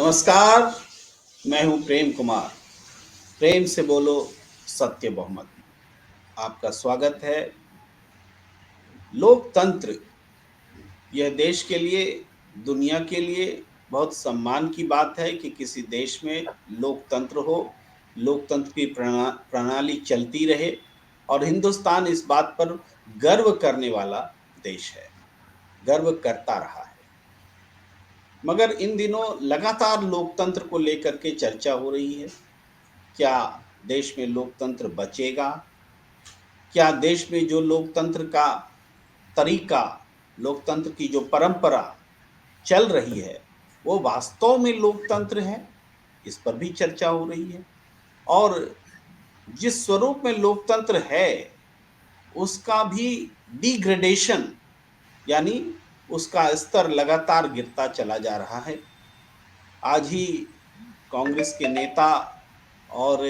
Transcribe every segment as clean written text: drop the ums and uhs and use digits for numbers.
नमस्कार। मैं हूं प्रेम कुमार। प्रेम से बोलो सत्य बहुमत। आपका स्वागत है। लोकतंत्र यह देश के लिए, दुनिया के लिए बहुत सम्मान की बात है कि किसी देश में लोकतंत्र हो, लोकतंत्र की प्रणाली चलती रहे। और हिंदुस्तान इस बात पर गर्व करने वाला देश है, गर्व करता रहा है। मगर इन दिनों लगातार लोकतंत्र को लेकर के चर्चा हो रही है। क्या देश में लोकतंत्र बचेगा? क्या देश में जो लोकतंत्र का तरीका, लोकतंत्र की जो परंपरा चल रही है, वो वास्तव में लोकतंत्र है? इस पर भी चर्चा हो रही है। और जिस स्वरूप में लोकतंत्र है, उसका भी डिग्रेडेशन, यानी उसका स्तर लगातार गिरता चला जा रहा है। आज ही कांग्रेस के नेता और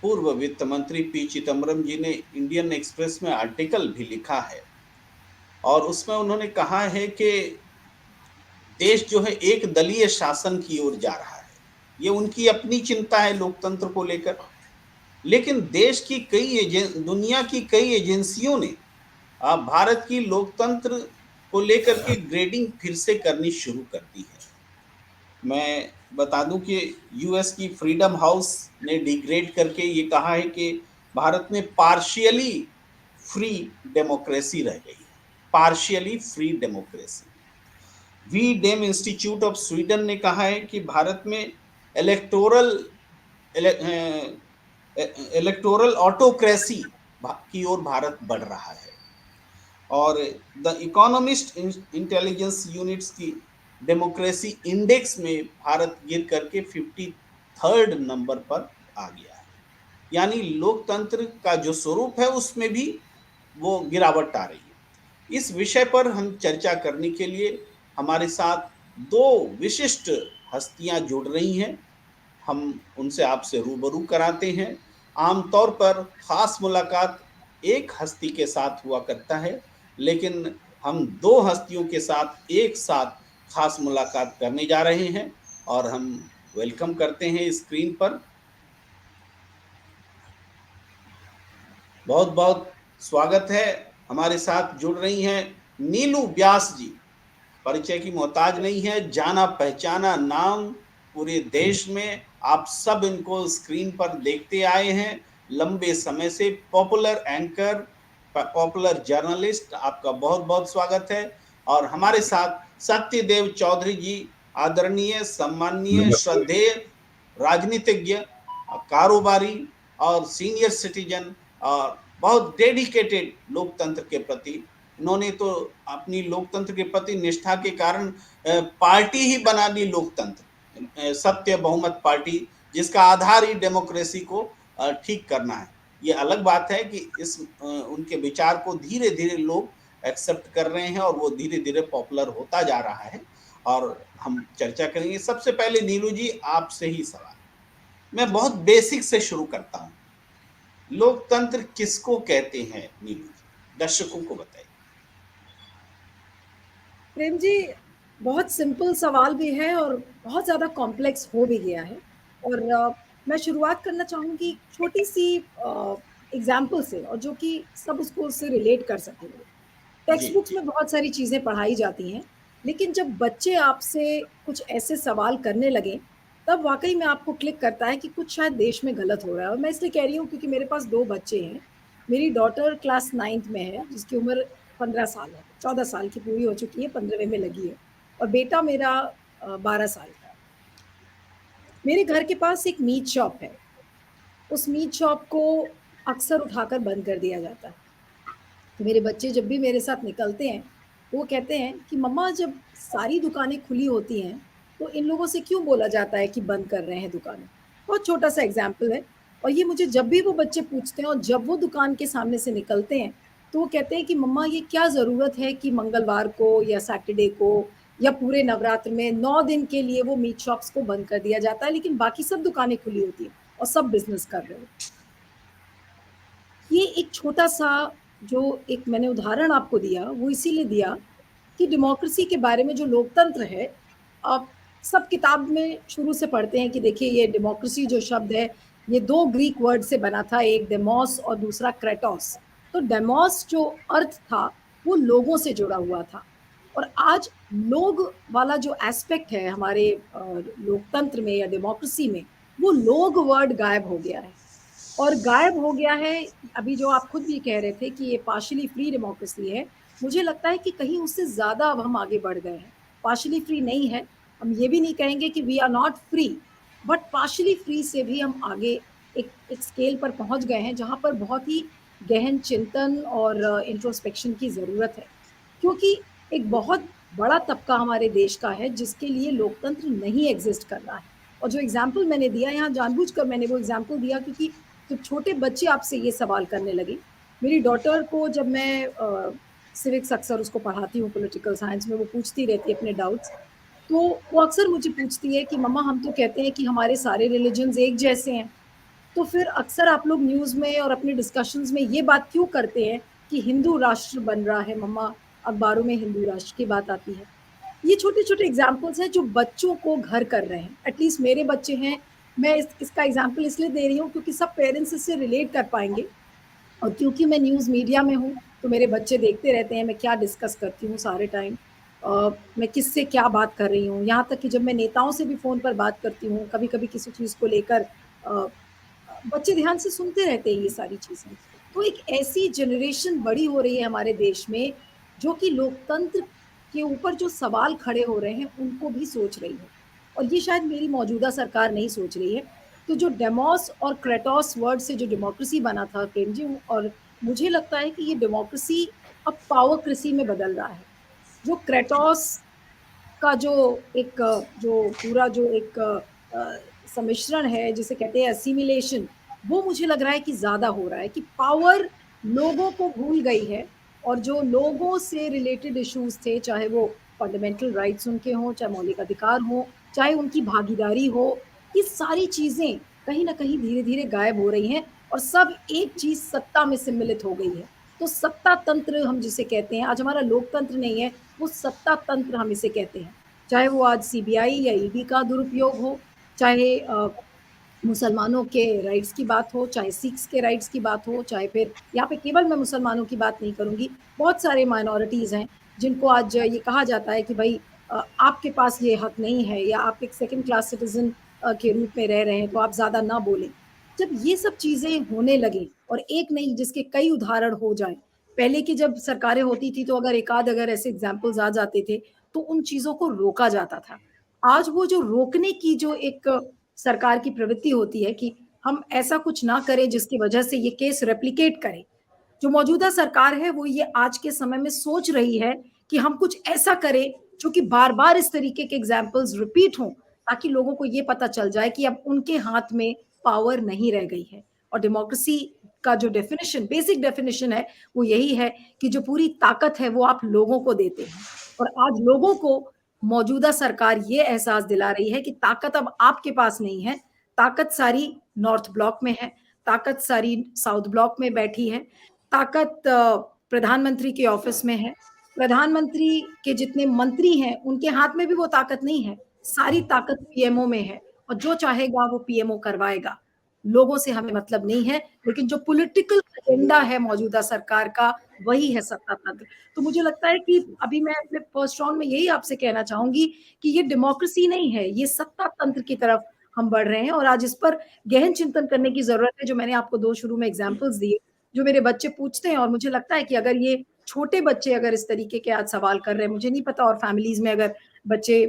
पूर्व वित्त मंत्री पी चिदम्बरम जी ने इंडियन एक्सप्रेस में आर्टिकल भी लिखा है और उसमें उन्होंने कहा है कि देश जो है एक दलीय शासन की ओर जा रहा है। ये उनकी अपनी चिंता है लोकतंत्र को लेकर। लेकिन देश की दुनिया की कई एजेंसियों ने भारत की लोकतंत्र को लेकर के ग्रेडिंग फिर से करनी शुरू कर दी है। मैं बता दूं कि यूएस की फ्रीडम हाउस ने डिग्रेड करके ये कहा है कि भारत में पार्शियली फ्री डेमोक्रेसी रह गई है। Partially free democracy. V Dem institute of Sweden ने कहा है कि भारत में इलेक्टोरल इलेक्टोरल ऑटोक्रेसी की ओर भारत बढ़ रहा है। और द इकोनॉमिस्ट इंटेलिजेंस यूनिट्स की डेमोक्रेसी इंडेक्स में भारत गिर करके 53rd नंबर पर आ गया है। यानी लोकतंत्र का जो स्वरूप है उसमें भी वो गिरावट आ रही है। इस विषय पर हम चर्चा करने के लिए हमारे साथ दो विशिष्ट हस्तियां जुड़ रही हैं। हम उनसे आपसे रूबरू कराते हैं। आमतौर पर खास मुलाकात एक हस्ती के साथ हुआ करता है, लेकिन हम दो हस्तियों के साथ एक साथ खास मुलाकात करने जा रहे हैं और हम वेलकम करते हैं स्क्रीन पर। बहुत बहुत स्वागत है। हमारे साथ जुड़ रही हैं नीलू व्यास जी। परिचय की मोहताज नहीं है, जाना पहचाना नाम पूरे देश में। आप सब इनको स्क्रीन पर देखते आए हैं लंबे समय से। पॉपुलर एंकर, पॉपुलर जर्नलिस्ट, आपका बहुत बहुत स्वागत है। और हमारे साथ सत्यदेव चौधरी जी, आदरणीय, सम्माननीय, नमस्ते। श्रद्धेय राजनीतिज्ञ, कारोबारी और सीनियर सिटीजन और बहुत डेडिकेटेड लोकतंत्र के प्रति। उन्होंने तो अपनी लोकतंत्र के प्रति निष्ठा के कारण पार्टी ही बना ली, लोकतंत्र सत्य बहुमत पार्टी, जिसका आधार ही डेमोक्रेसी को ठीक करना है। ये अलग बात है कि इस उनके विचार को धीरे धीरे लोग एक्सेप्ट कर रहे हैं और वो धीरे धीरे पॉपुलर होता जा रहा है। और हम चर्चा करेंगे। सबसे पहले नीलू जी, आपसे ही सवाल। मैं बहुत बेसिक से शुरू करता हूँ। लोकतंत्र किसको कहते हैं नीलू जी? दर्शकों को बताइए। प्रेम जी, बहुत सिंपल सवाल भी है और बहुत ज़्यादा कॉम्प्लेक्स हो भी गया है। और मैं शुरुआत करना चाहूँगी छोटी सी एग्जाम्पल से, और जो कि सब उसको उससे रिलेट कर सकेंगे। जी टेक्स्ट बुक्स जी। में बहुत सारी चीज़ें पढ़ाई जाती हैं, लेकिन जब बच्चे आपसे कुछ ऐसे सवाल करने लगे, तब वाकई में आपको क्लिक करता है कि कुछ शायद देश में गलत हो रहा है। और मैं इसलिए कह रही हूँ क्योंकि मेरे पास 2 बच्चे हैं। मेरी डॉटर क्लास 9th में है, जिसकी उम्र 15 साल है, 14 साल की पूरी हो चुकी है, 15वें में लगी है। और बेटा मेरा 12 साल का है। मेरे घर के पास एक मीट शॉप है। उस मीट शॉप को अक्सर उठाकर बंद कर दिया जाता है। तो मेरे बच्चे जब भी मेरे साथ निकलते हैं, तो वो कहते हैं कि मम्मा, जब सारी दुकानें खुली होती हैं, तो इन लोगों से क्यों बोला जाता है कि बंद कर रहे हैं दुकानें? बहुत छोटा-सा एग्ज़ाम्पल है। और ये मुझे जब भी वो बच्चे पूछते हैं और जब वो दुकान के सामने से निकलते हैं, तो वो कहते हैं कि मम्मा, ये क्या ज़रूरत है कि मंगलवार को या सैटरडे को या पूरे नवरात्र में 9 दिन के लिए वो मीट शॉप्स को बंद कर दिया जाता है, लेकिन बाकी सब दुकानें खुली होती हैं और सब बिज़नेस कर रहे होते हैं। ये एक छोटा-सा जो एक मैंने उदाहरण आपको दिया, वो इसीलिए दिया कि डेमोक्रेसी के बारे में, जो लोकतंत्र है, अब सब किताब में शुरू से पढ़ते हैं कि देखिए ये डेमोक्रेसी जो शब्द है, ये 2 ग्रीक वर्ड से बना था, एक डेमोस और दूसरा क्रेटोस। तो डेमोस जो अर्थ था, वो लोगों से जुड़ा हुआ था। और आज लोग वाला जो एस्पेक्ट है हमारे लोकतंत्र में या डेमोक्रेसी में, वो लोग वर्ड गायब हो गया है। और गायब हो गया है, अभी जो आप खुद भी कह रहे थे कि ये पार्शियली फ्री डेमोक्रेसी है, मुझे लगता है कि कहीं उससे ज़्यादा अब हम आगे बढ़ गए हैं। पार्शियली फ्री नहीं है, हम ये भी नहीं कहेंगे कि we are not free, but partially free से भी हम आगे एक स्केल पर पहुँच गए हैं, जहाँ पर बहुत ही गहन चिंतन और इंट्रोस्पेक्शन की ज़रूरत है। क्योंकि एक बहुत बड़ा तबका हमारे देश का है, जिसके लिए लोकतंत्र नहीं एग्ज़िस्ट कर रहा है। और जो एग्ज़ाम्पल मैंने दिया यहाँ जानबूझकर मैंने वो एग्ज़ाम्पल दिया क्योंकि जब छोटे बच्चे आपसे ये सवाल करने लगे, मेरी डॉटर को जब मैं सिविक्स अक्सर उसको पढ़ाती हूँ पॉलिटिकल साइंस में, वो पूछती रहती है अपने डाउट्स, तो वो अक्सर मुझे पूछती है कि मम्मा हम तो कहते हैं कि हमारे सारे रिलिजन्स एक जैसे हैं, तो फिर अक्सर आप लोग न्यूज़ में और अपने डिस्कशंस में ये बात क्यों करते हैं कि हिंदू राष्ट्र बन रहा है मम्मा, अखबारों में हिंदू राष्ट्र की बात आती है। ये छोटे-छोटे एग्ज़ाम्पल्स हैं जो बच्चों को घर कर रहे हैं। एटलीस्ट मेरे बच्चे हैं, मैं इसका एग्ज़ाम्पल इसलिए दे रही हूँ क्योंकि सब पेरेंट्स इससे रिलेट कर पाएँगे और क्योंकि मैं न्यूज़ मीडिया में हूँ, तो मेरे बच्चे देखते रहते हैं मैं क्या डिस्कस करती हूँ सारे टाइम। मैं किससे क्या बात कर रही हूँ, यहाँ तक कि जब मैं नेताओं से भी फ़ोन पर बात करती हूँ, कभी-कभी किसी चीज़ को लेकर बच्चे ध्यान से सुनते रहते हैं ये सारी चीज़ें। तो एक ऐसी जनरेशन बड़ी हो रही है हमारे देश में, जो कि लोकतंत्र के ऊपर जो सवाल खड़े हो रहे हैं, उनको भी सोच रही है। और ये शायद मेरी मौजूदा सरकार नहीं सोच रही है। तो जो डेमोस और क्रेटोस वर्ड से जो डेमोक्रेसी बना था प्रेम जी और मुझे लगता है कि ये डेमोक्रेसी अब पावरक्रेसी में बदल रहा है। जो क्रेटोस का जो पूरा जो एक सम्मिश्रण है जिसे कहते हैं असिमिलेशन वो मुझे लग रहा है कि ज़्यादा हो रहा है कि पावर लोगों को भूल गई है और जो लोगों से रिलेटेड इश्यूज़ थे, चाहे वो फंडामेंटल राइट्स उनके हों, चाहे मौलिक अधिकार हों, चाहे उनकी भागीदारी हो, ये सारी चीज़ें कहीं न कहीं धीरे-धीरे गायब हो रही हैं और सब एक चीज़ सत्ता में सम्मिलित हो गई है। तो सत्ता तंत्र हम जिसे कहते हैं, आज हमारा लोकतंत्र नहीं है, वो सत्ता तंत्र हम इसे कहते हैं। चाहे वो आज सीबीआई या ईडी का दुरुपयोग हो, चाहे मुसलमानों के राइट्स की बात हो, चाहे सिख्स के राइट्स की बात हो, चाहे फिर यहाँ पे केवल मैं मुसलमानों की बात नहीं करूँगी, बहुत सारे माइनॉरिटीज़ हैं, जिनको आज ये कहा जाता है कि भई आपके पास ये हक नहीं है या आप एक सेकंड क्लास सिटिज़न के रूप में रह रहे हैं, तो आप ज़्यादा ना बोलें। जब ये सब चीज़ें होने लगें और एक नहीं जिसके कई उदाहरण हो जाएँ, पहले की जब सरकारें होती थी तो अगर एक-आध अगर ऐसे एग्ज़ाम्पल्स आ जाते थे, तो उन चीज़ों को रोका जाता था। आज वो जो रोकने की जो एक सरकार की प्रवृत्ति होती है कि हम ऐसा कुछ ना करें जिसकी वजह से ये केस रेप्लिकेट करे। जो मौजूदा सरकार है वो ये आज के समय में सोच रही है कि हम कुछ ऐसा करें जो कि बार-बार इस तरीके के एग्ज़ाम्पल्स रिपीट हों, ताकि लोगों को ये पता चल जाए कि अब उनके हाथ में पावर नहीं रह गई है। और डेमोक्रेसी का जो डेफिनिशन बेसिक डेफिनिशन है, वो यही है कि जो पूरी ताकत है वो आप लोगों को देते हैं। और आज लोगों को मौजूदा सरकार ये एहसास दिला रही है कि ताकत अब आपके पास नहीं है, ताकत सारी नॉर्थ ब्लॉक में है, ताकत सारी साउथ ब्लॉक में बैठी है, ताकत प्रधानमंत्री के ऑफिस में है, प्रधानमंत्री के जितने मंत्री हैं, उनके हाथ में भी वो ताकत नहीं है, सारी ताकत पीएमओ में है और जो चाहेगा वो पीएमओ करवाएगा। लोगों से हमें मतलब नहीं है, लेकिन जो पॉलिटिकल एजेंडा है मौजूदा सरकार का, वही है सत्ता तंत्र। तो मुझे लगता है कि अभी मैं अपने फर्स्ट राउंड में यही आपसे कहना चाहूँगी कि ये डेमोक्रेसी नहीं है, ये सत्ता तंत्र की तरफ हम बढ़ रहे हैं और आज इस पर गहन चिंतन करने की ज़रूरत है, जो मैंने आपको 2 शुरू में एग्ज़ाम्पल्स दिए, जो मेरे बच्चे पूछते हैं और मुझे लगता है कि अगर ये छोटे बच्चे अगर इस तरीके के आज सवाल कर रहे हैं, मुझे नहीं पता और फैमिलीज़ में अगर बच्चे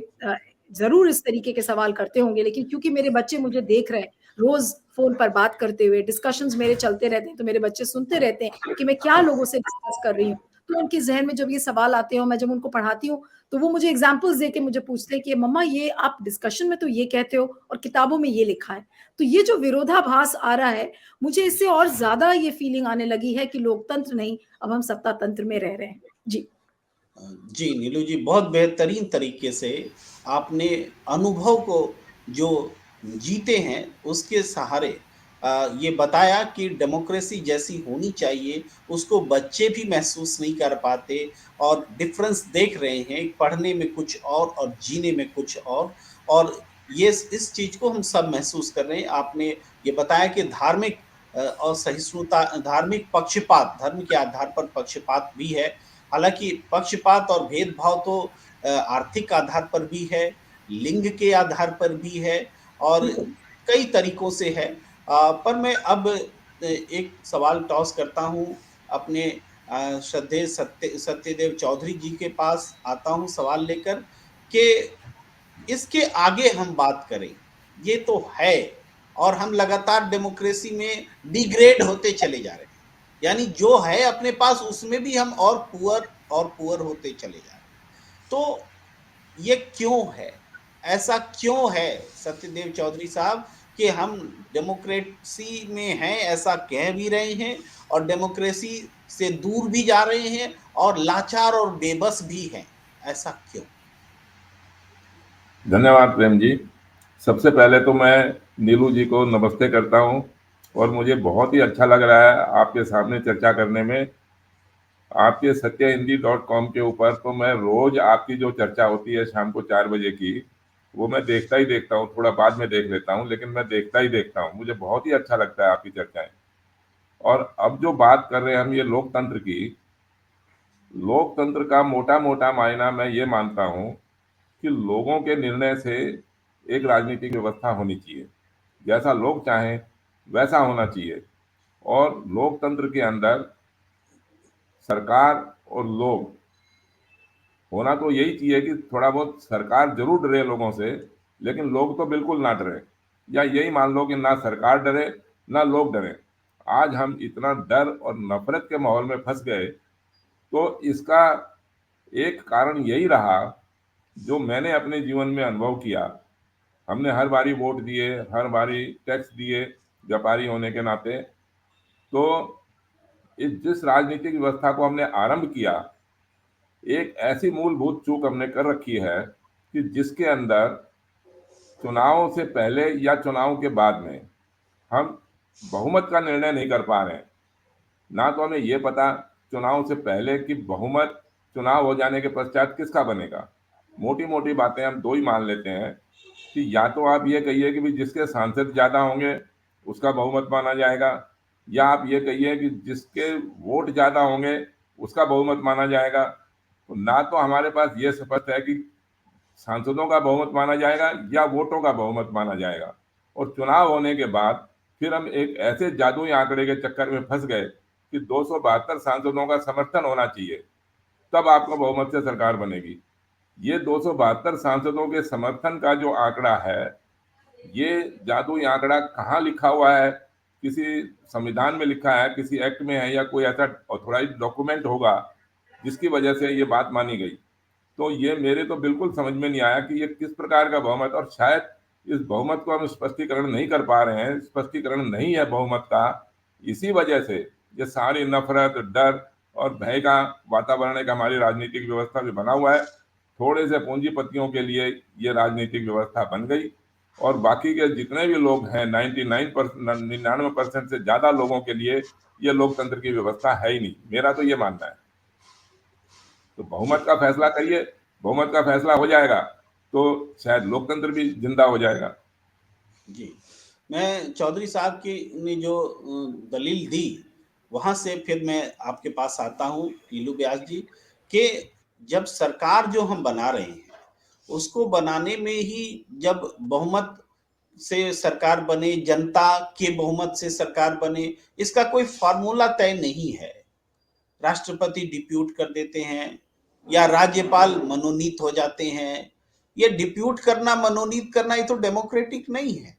ज़रूर इस तरीके के सवाल करते होंगे, लेकिन क्योंकि मेरे बच्चे मुझे देख रहे हैं, रोज़ फ़ोन पर बात करते हुए, डिस्कशंस मेरे चलते रहते हैं, तो मेरे बच्चे सुनते रहते हैं कि मैं क्या लोगों से डिस्कस कर रही हूँ। तो उनके ज़हन में जब ये सवाल आते हैं और मैं जब उनको पढ़ाती हूँ, तो वो मुझे एग्ज़ाम्पल्स देके मुझे पूछते हैं कि मम्मा ये आप डिस्कशन में तो ये कहते हो और किताबों में ये लिखा है। तो ये जो विरोधाभास आ रहा है, मुझे इससे और ज़्यादा ये फीलिंग आने लगी है कि लोकतंत्र नहीं, अब हम सत्ता तंत्र में रह रहे हैं। जी। जी, नीलू जी, बहुत बेहतरीन तरीके से आपने अनुभव को जो जीते हैं, उसके सहारे ये बताया कि डेमोक्रेसी जैसी होनी चाहिए, उसको बच्चे भी महसूस नहीं कर पाते और डिफ़रेंस देख रहे हैं, पढ़ने में कुछ और जीने में कुछ और। और ये इस चीज को हम सब महसूस कर रहे हैं। आपने ये बताया कि धार्मिक और सहिष्णुता, धार्मिक पक्षपात, धर्म के आधार पर पक्षपात भी है। हालांकि पक्षपात और भेदभाव तो आर्थिक आधार पर भी है, लिंग के आधार पर भी है, और बिल्कुल। कई तरीकों से है। पर मैं अब एक सवाल टॉस करता हूं अपने श्रद्धेय सत्यदेव चौधरी जी के पास आता हूं सवाल लेकर कि इसके आगे हम बात करें, ये तो है, और हम लगातार डेमोक्रेसी में डिग्रेड होते चले जा रहे हैं। यानी जो है अपने पास उसमें भी हम और पुअर होते चले जा रहे हैं। तो ये क्यों है? ऐसा क्यों है सत्यदेव चौधरी साहब कि हम डेमोक्रेसी में हैं ऐसा कह भी रहे हैं, और डेमोक्रेसी से दूर भी जा रहे हैं, और लाचार और बेबस भी हैं? ऐसा क्यों? धन्यवाद प्रेम जी। सबसे पहले तो मैं नीलू जी को नमस्ते करता हूं, और मुझे बहुत ही अच्छा लग रहा है आपके सामने चर्चा करने में। आपके satyahindy.com के ऊपर तो मैं रोज आपकी जो चर्चा होती है शाम को 4 बजे की, वो मैं देखता ही देखता हूँ। थोड़ा बाद में देख लेता हूँ, लेकिन मैं देखता ही देखता हूँ। मुझे बहुत ही अच्छा लगता है आपकी चर्चाएं। और अब जो बात कर रहे हैं हम ये लोकतंत्र की, लोकतंत्र का मोटा मोटा मायना मैं ये मानता हूँ कि लोगों के निर्णय से एक राजनीतिक व्यवस्था होनी चाहिए। जैसा लोग चाहें वैसा होना चाहिए। और लोकतंत्र के अंदर सरकार और लोग होना तो यही चाहिए कि थोड़ा बहुत सरकार जरूर डरे लोगों से, लेकिन लोग तो बिल्कुल ना डरे। या यही मान लो कि ना सरकार डरे ना लोग डरे। आज हम इतना डर और नफरत के माहौल में फंस गए, तो इसका एक कारण यही रहा जो मैंने अपने जीवन में अनुभव किया। हमने हर बारी वोट दिए, हर बारी टैक्स दिए व्यापारी होने के नाते। तो इस जिस राजनीतिक व्यवस्था को हमने आरंभ किया, एक ऐसी मूलभूत चूक हमने कर रखी है कि जिसके अंदर चुनाव से पहले या चुनाव के बाद में हम बहुमत का निर्णय नहीं कर पा रहे हैं। ना तो हमें ये पता चुनाव से पहले कि बहुमत चुनाव हो जाने के पश्चात किसका बनेगा। मोटी मोटी बातें हम दो ही मान लेते हैं कि या तो आप ये कहिए कि भाई जिसके सांसद ज्यादा होंगे उसका बहुमत माना जाएगा, या आप ये कहिए कि जिसके वोट ज्यादा होंगे उसका बहुमत माना जाएगा। तो ना तो हमारे पास ये स्पष्ट है कि सांसदों का बहुमत माना जाएगा या वोटों का बहुमत माना जाएगा। और चुनाव होने के बाद फिर हम एक ऐसे जादुई आंकड़े के चक्कर में फंस गए कि 272 सांसदों का समर्थन होना चाहिए, तब आपको बहुमत से सरकार बनेगी। ये 272 सांसदों के समर्थन का जो आंकड़ा है, ये जादुई आंकड़ा कहाँ लिखा हुआ है? किसी संविधान में लिखा है, किसी एक्ट में है, या कोई ऐसा ऑथोराइज डॉक्यूमेंट होगा जिसकी वजह से ये बात मानी गई? तो ये मेरे तो बिल्कुल समझ में नहीं आया कि ये किस प्रकार का बहुमत। और शायद इस बहुमत को हम स्पष्टीकरण नहीं कर पा रहे हैं, स्पष्टीकरण नहीं है बहुमत का। इसी वजह से ये सारी नफरत, डर और भय का वातावरण एक हमारी राजनीतिक व्यवस्था में बना हुआ है। थोड़े से पूंजीपतियों के लिए ये राजनीतिक व्यवस्था बन गई, और बाकी के जितने भी लोग हैं 99% से ज्यादा लोगों के लिए ये लोकतंत्र की व्यवस्था है ही नहीं। मेरा तो ये मानना है। तो जी, बहुमत का फैसला करिए, बहुमत का फैसला हो जाएगा तो शायद लोकतंत्र भी जिंदा हो जाएगा। जी। मैं चौधरी साहब की ने जो दलील दी, वहाँ से फिर मैं आपके पास आता हूँ नीलू व्यास जी, कि जब सरकार जो हम बना रहे हैं, उसको बनाने में ही जब बहुमत से सरकार बने, जनता के बहुमत से सरकार बने, इसका कोई फ़ॉर्मूला तय नहीं है। राष्ट्रपति डिप्यूट कर देते हैं या राज्यपाल मनोनीत हो जाते हैं। ये डिप्यूट करना, मनोनीत करना, ये तो डेमोक्रेटिक नहीं है।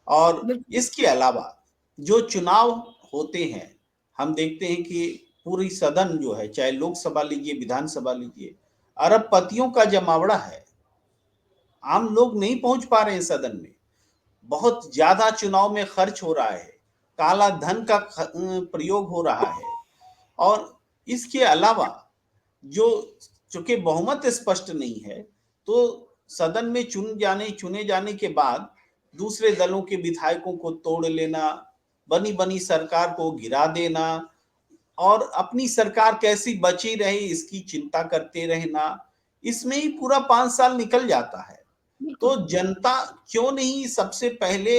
और बिल्कुल। इसके अलावा जो चुनाव होते हैं, हम देखते हैं कि पूरी सदन जो है, चाहे लोकसभा लीजिए, विधानसभा लीजिए, अरबपतियों का जमावड़ा है। आम लोग नहीं पहुंच पा रहे हैं सदन में। बहुत ज्यादा चुनाव में खर्च हो रहा है, काला धन का प्रयोग हो रहा है। और इसके अलावा जो, चूंकि बहुमत स्पष्ट नहीं है, तो सदन में चुने जाने के बाद दूसरे दलों के विधायकों को तोड़ लेना, बनी बनी सरकार को गिरा देना, और अपनी सरकार कैसी बची रहे इसकी चिंता करते रहना, इसमें ही पूरा 5 साल निकल जाता है। बिल्कुल। तो जनता क्यों नहीं सबसे पहले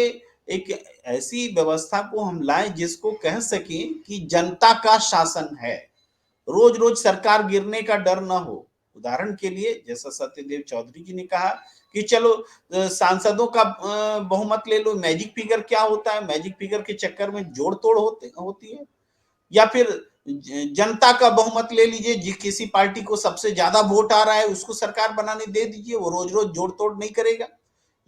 एक ऐसी व्यवस्था को हम लाएं जिसको कह सकें कि जनता का शासन है, रोज रोज सरकार गिरने का डर ना हो। उदाहरण के लिए जैसा सत्यदेव चौधरी जी ने कहा कि चलो सांसदों का बहुमत ले लो, मैजिक फिगर क्या होता है, मैजिक फिगर के चक्कर में जोड़ तोड़ होती है। या फिर जनता का बहुमत ले लीजिए, किसी पार्टी को सबसे ज्यादा वोट आ रहा है उसको सरकार बनाने दे दीजिए, वो रोज रोज जोड़ तोड़ नहीं करेगा।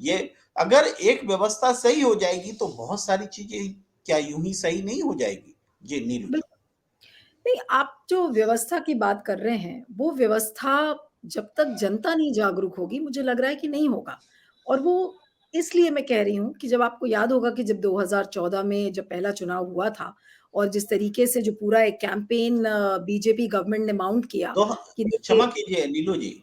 ये अगर एक व्यवस्था सही हो जाएगी तो बहुत सारी चीजें क्या यूं ही सही नहीं हो जाएगी। जी नीलू जी। बिल्कुल। नहीं, आप जो व्यवस्था की बात कर रहे हैं, वो व्यवस्था जब तक जनता नहीं जागरूक होगी, मुझे लग रहा है कि नहीं होगा। और वो इसलिए मैं कह रही हूँ कि जब आपको याद होगा कि जब 2014 में जब पहला चुनाव हुआ था और जिस तरीके से जो पूरा एक कैंपेन बीजेपी गवर्नमेंट ने माउंट किया दो कि क्षमा देखिए। कीजिए नीलू जी,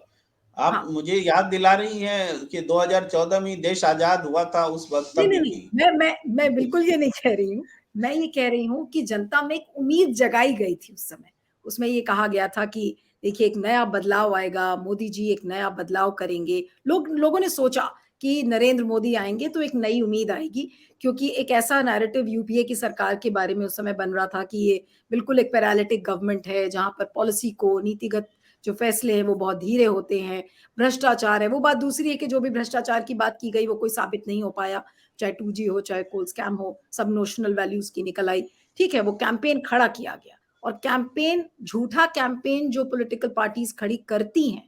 आप हाँ। मुझे याद दिला रही हैं कि 2014 में देश आजाद हुआ था उस नहीं, नहीं, वक्तव्य नहीं, की। मैं बिल्कुल ये नहीं कह रही हूँ। मैं ये कह रही हूँ कि जनता में एक उम्मीद जगाई गई थी उस समय। उसमें ये कहा गया था कि देखिए एक नया बदलाव आएगा, मोदी जी एक नया बदलाव करेंगे। लोगों ने सोचा कि नरेंद्र मोदी आएँगे तो एक नई उम्मीद आएगी, क्योंकि एक ऐसा नैरेटिव यूपीए की सरकार के बारे में उस समय बन रहा था कि ये बिल्कुल एक पैरालिटिक गवर्नमेंट है, जहाँ पर पॉलिसी को नीतिगत जो फैसले हैं वो बहुत धीरे होते हैं, भ्रष्टाचार है। वो बात दूसरी है कि जो भी भ्रष्टाचार की बात की गई वो कोई साबित नहीं हो पाया। चाहे 2G हो, चाहे कोल स्कैम हो, सब नोशनल वैल्यूज की निकल आई। ठीक है, वो कैंपेन खड़ा किया गया और कैंपेन, झूठा कैंपेन जो पॉलिटिकल पार्टीज खड़ी करती हैं,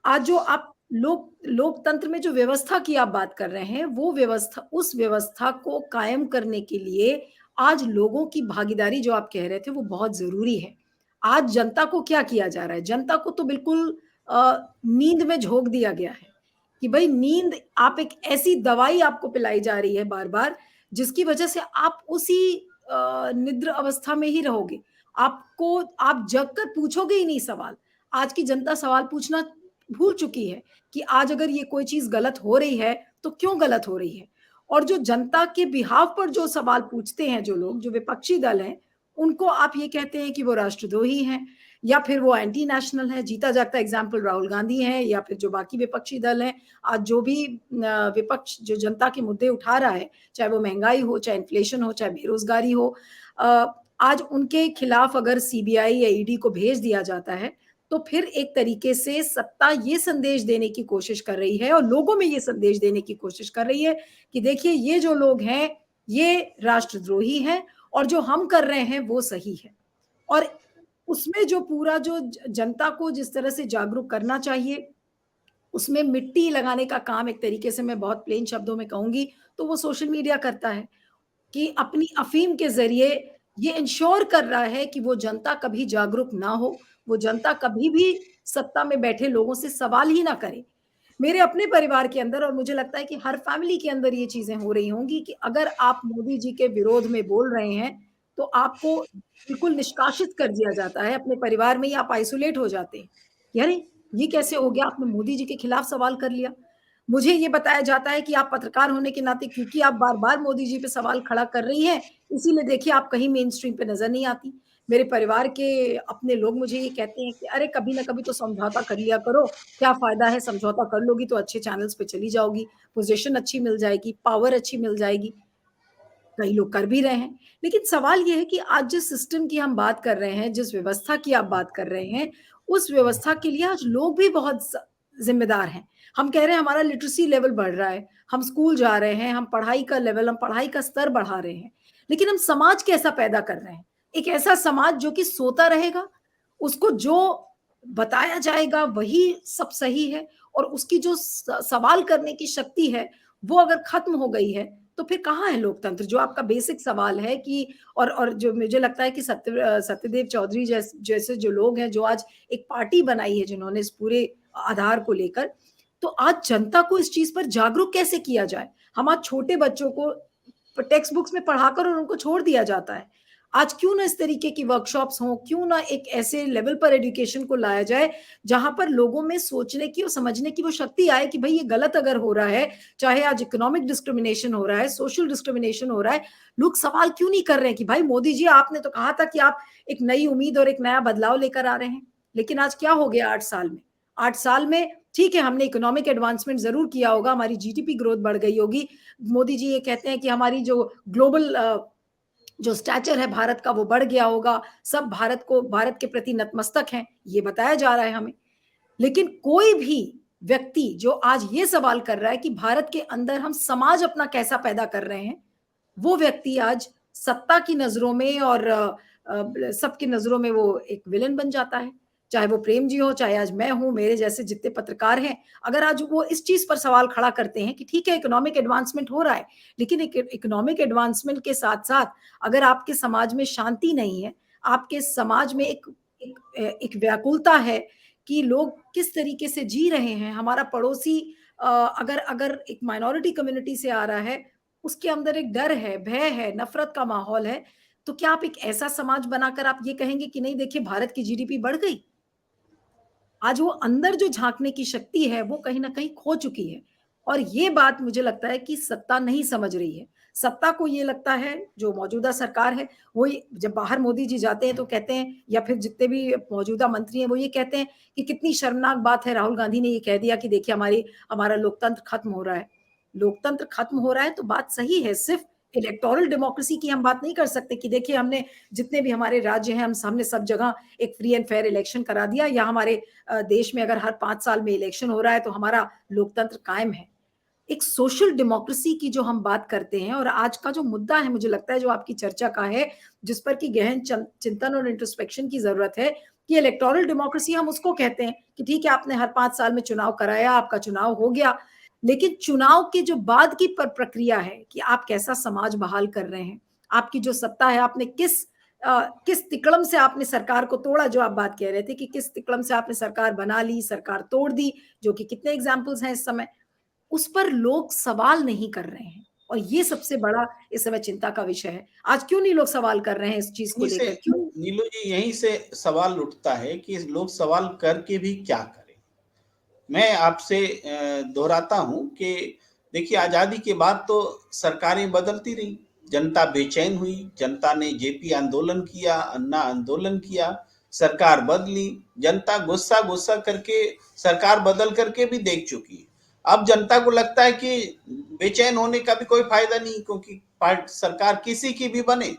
आज जो आप लोकतंत्र में जो व्यवस्था की आप बात कर रहे हैं, वो व्यवस्था, उस व्यवस्था को कायम करने के लिए आज लोगों की भागीदारी जो आप कह रहे थे वो बहुत जरूरी है। आज जनता को क्या किया जा रहा है? जनता को तो बिल्कुल नींद में झोंक दिया गया है कि भाई नींद, आप एक ऐसी दवाई आपको पिलाई जा रही है बार बार, जिसकी वजह से आप उसी निद्र अवस्था में ही रहोगे। आपको, आप जग कर पूछोगे ही नहीं सवाल। आज की जनता सवाल पूछना भूल चुकी है कि आज अगर ये कोई चीज गलत हो रही है तो क्यों गलत हो रही है। और जो जनता के बिहाव पर जो सवाल पूछते हैं जो लोग, जो विपक्षी दल हैं, उनको आप ये कहते हैं कि वो राष्ट्रद्रोही हैं या फिर वो एंटी नेशनल है। जीता जागता एग्जाम्पल राहुल गांधी है या फिर जो बाकी विपक्षी दल हैं। आज जो भी विपक्ष जो जनता के मुद्दे उठा रहा है, चाहे वो महंगाई हो, चाहे इन्फ्लेशन हो, चाहे बेरोजगारी हो, आज उनके खिलाफ अगर सीबीआई या ईडी को भेज दिया जाता है तो फिर एक तरीके से सत्ता ये संदेश देने की कोशिश कर रही है और लोगों में ये संदेश देने की कोशिश कर रही है कि देखिए ये जो लोग हैं ये राष्ट्रद्रोही हैं और जो हम कर रहे हैं वो सही है। और उसमें जो पूरा जो जनता को जिस तरह से जागरूक करना चाहिए, उसमें मिट्टी लगाने का काम, एक तरीके से मैं बहुत प्लेन शब्दों में कहूंगी, तो वो सोशल मीडिया करता है कि अपनी अफीम के ज़रिए ये इंश्योर कर रहा है कि वो जनता कभी जागरूक ना हो, वो जनता कभी भी सत्ता में बैठे लोगों से सवाल ही ना करे। मेरे अपने परिवार के अंदर और मुझे लगता है कि हर फैमिली के अंदर ये चीज़ें हो रही होंगी कि अगर आप मोदी जी के विरोध में बोल रहे हैं, तो आपको बिल्कुल निष्कासित कर दिया जाता है, अपने परिवार में ही आप आइसोलेट हो जाते हैं। कि अरे! ये कैसे हो गया, आपने मोदी जी के खिलाफ सवाल कर लिया। मुझे ये बताया जाता है कि आप पत्रकार होने के नाते क्योंकि आप बार-बार मोदी जी पे सवाल खड़ा कर रही हैं, इसीलिए देखिए आप कहीं मेन स्ट्रीम पे नज़र नहीं आती। मेरे परिवार के अपने लोग मुझे ये कहते हैं कि अरे कभी ना कभी तो समझौता कर लिया करो, क्या फ़ायदा है, समझौता कर लोगी तो अच्छे चैनल्स पे चली जाओगी, पोज़ीशन अच्छी मिल जाएगी, पावर अच्छी मिल जाएगी। कई लोग कर भी रहे हैं। लेकिन सवाल ये है कि आज जिस सिस्टम की हम बात कर रहे हैं, जिस व्यवस्था की आप बात कर रहे हैं, उस व्यवस्था के लिए आज लोग भी बहुत ज़िम्मेदार हैं। हम कह रहे हैं हमारा लिटरेसी लेवल बढ़ रहा है, हम स्कूल जा रहे हैं, हम पढ़ाई का लेवल, हम पढ़ाई का स्तर बढ़ा रहे हैं। लेकिन हम समाज कैसा पैदा कर रहे हैं? एक ऐसा समाज जो कि सोता रहेगा, उसको जो बताया जाएगा वही सब सही है और उसकी जो सवाल करने की शक्ति है, वो अगर खत्म हो गई है, तो फिर कहाँ है लोकतंत्र? जो आपका बेसिक सवाल है कि और जो मुझे लगता है कि सत्यदेव चौधरी जैसे जो लोग हैं, जो आज एक पार्टी बनाई है जिन्होंने इस पूरे आधार को लेकर, तो आज जनता को इस चीज़ पर जागरूक कैसे किया जाए? हम आज छोटे बच्चों को टेक्स्ट बुक्स में पढ़ाकर और उनको छोड़ दिया जाता है। आज क्यों ना इस तरीके की वर्कशॉप्स हों, क्यों ना एक ऐसे लेवल पर एजुकेशन को लाया जाए, जहाँ पर लोगों में सोचने की और समझने की वो शक्ति आए कि भई ये गलत अगर हो रहा है, चाहे आज इकोनॉमिक डिस्क्रिमिनेशन हो रहा है, सोशल डिस्क्रिमिनेशन हो रहा है, लोग सवाल क्यों नहीं कर रहे हैं कि भाई मोदी जी आपने तो कहा था कि आप एक नई उम्मीद और एक नया बदलाव लेकर आ रहे हैं। लेकिन आज क्या हो गया 8 साल में? 8 साल में ठीक है, हमने इकोनॉमिक एडवांसमेंट ज़रूर किया होगा, हमारी जीडीपी ग्रोथ बढ़ गई होगी। मोदी जी ये कहते हैं कि हमारी जो ग्लोबल जो स्टैचर है भारत का वो बढ़ गया होगा, सब भारत के प्रति नतमस्तक हैं, ये बताया जा रहा है हमें। लेकिन कोई भी व्यक्ति जो आज ये सवाल कर रहा है कि भारत के अंदर हम समाज अपना कैसा पैदा कर रहे हैं, वो व्यक्ति आज सत्ता की नजरों में और सबकी नजरों में वो एक विलेन बन जाता है। चाहे वो प्रेम जी हो, चाहे आज मैं हूं, मेरे जैसे जितने पत्रकार हैं, अगर आज वो इस चीज पर सवाल खड़ा करते हैं कि ठीक है इकोनॉमिक एडवांसमेंट हो रहा है, लेकिन इकोनॉमिक एडवांसमेंट के साथ साथ अगर आपके समाज में शांति नहीं है, आपके समाज में एक व्याकुलता है कि लोग किस तरीके से जी रहे हैं, हमारा पड़ोसी अगर अगर एक माइनॉरिटी कम्युनिटी से आ रहा है, उसके अंदर एक डर है, भय है, नफरत का माहौल है, तो क्या आप एक ऐसा समाज बनाकर आप ये कहेंगे कि नहीं देखिए भारत की जीडीपी बढ़ गई? आज वो अंदर जो झांकने की शक्ति है वो कहीं ना कहीं खो चुकी है। और ये बात मुझे लगता है कि सत्ता नहीं समझ रही है। सत्ता को ये लगता है, जो मौजूदा सरकार है, वो जब बाहर मोदी जी जाते हैं तो कहते हैं, या फिर जितने भी मौजूदा मंत्री हैं वो ये कहते हैं कि कितनी शर्मनाक बात है, राहुल गांधी ने ये कह दिया कि देखिए हमारा लोकतंत्र खत्म हो रहा है। लोकतंत्र खत्म हो रहा है तो बात सही है, सिर्फ इलेक्टोरल डेमोक्रेसी की हम बात नहीं कर सकते कि देखिए हमने जितने भी हमारे राज्य हैं हमने सब जगह एक फ्री एंड फेयर इलेक्शन करा दिया, या हमारे देश में अगर हर 5 साल में इलेक्शन हो रहा है तो हमारा लोकतंत्र कायम है। एक सोशल डेमोक्रेसी की जो हम बात करते हैं, और आज का जो मुद्दा है मुझे लगता है जो आपकी चर्चा का है, जिस पर की गहन चिंतन और इंट्रोस्पेक्शन की जरूरत है, कि इलेक्टोरल डेमोक्रेसी हम उसको कहते हैं कि ठीक है आपने हर 5 साल में चुनाव कराया, आपका चुनाव हो गया, लेकिन चुनाव के जो बाद की प्रक्रिया है कि आप कैसा समाज बहाल कर रहे हैं, आपकी जो सत्ता है, आपने किस तिकड़म से आपने सरकार को तोड़ा, जो आप बात कह रहे थे कि किस तिकड़म से आपने सरकार बना ली, सरकार तोड़ दी, जो कि कितने एग्जाम्पल्स हैं इस समय, उस पर लोग सवाल नहीं कर रहे हैं। और ये सबसे बड़ा इस समय चिंता का विषय है। आज क्यों नहीं लोग सवाल कर रहे हैं इस चीज को यहीं से लेकर, क्यों? नीलू जी, यहीं से सवाल उठता है कि लोग सवाल करके भी क्या करें। मैं आपसे दोहराता हूं कि देखिए आजादी के बाद तो सरकारें बदलती रही, जनता बेचैन हुई, जनता ने जेपी आंदोलन किया, अन्ना आंदोलन किया, सरकार बदली, जनता गुस्सा गुस्सा करके सरकार बदल करके भी देख चुकी है। अब जनता को लगता है कि बेचैन होने का भी कोई फायदा नहीं, क्योंकि सरकार किसी की भी बने,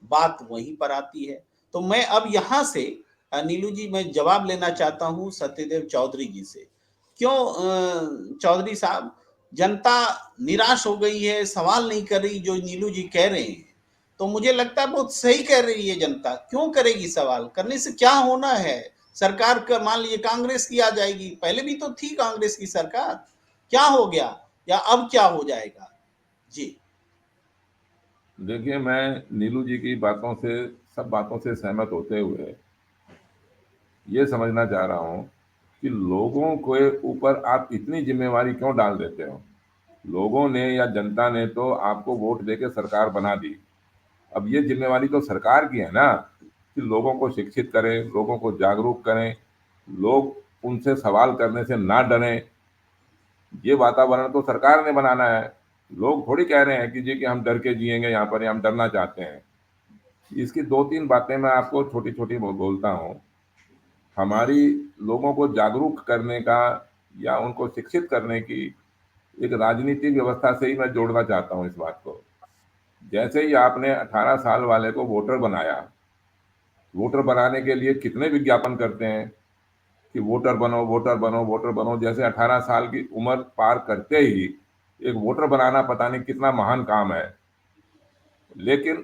बात वहीं पर आती है। तो मैं अब यहां से नीलू जी मैं जवाब लेना चाहता हूं सत्यदेव चौधरी जी से। क्यों चौधरी साहब, जनता निराश हो गई है, सवाल नहीं कर रही, जो नीलू जी कह रहे हैं, तो मुझे लगता है बहुत सही कह रही है। जनता क्यों करेगी सवाल? करने से क्या होना है? सरकार का मान लीजिए कांग्रेस की आ जाएगी, पहले भी तो थी कांग्रेस की सरकार, क्या हो गया या अब क्या हो जाएगा? जी देखिए, मैं नीलू जी की बातों से, सब बातों से सहमत होते हुए ये समझना चाह रहा हूँ कि लोगों के ऊपर आप इतनी जिम्मेवारी क्यों डाल देते हो? लोगों ने या जनता ने तो आपको वोट देके सरकार बना दी। अब ये जिम्मेवारी तो सरकार की है ना कि लोगों को शिक्षित करें, लोगों को जागरूक करें, लोग उनसे सवाल करने से ना डरें। ये वातावरण तो सरकार ने बनाना है। लोग थोड़ी कह रहे हैं कि जी कि हम डर के जिएंगे यहाँ पर, या हम डरना चाहते हैं। इसकी 2-3 बातें मैं आपको छोटी-छोटी बोलता हूँ। हमारी लोगों को जागरूक करने का या उनको शिक्षित करने की एक राजनीतिक व्यवस्था से ही मैं जोड़ना चाहता हूँ इस बात को। जैसे ही आपने 18 साल वाले को वोटर बनाया, वोटर बनाने के लिए कितने विज्ञापन करते हैं कि वोटर बनो, वोटर बनो, वोटर बनो। जैसे 18 साल की उम्र पार करते ही एक वोटर बनाना पता नहीं कितना महान काम है। लेकिन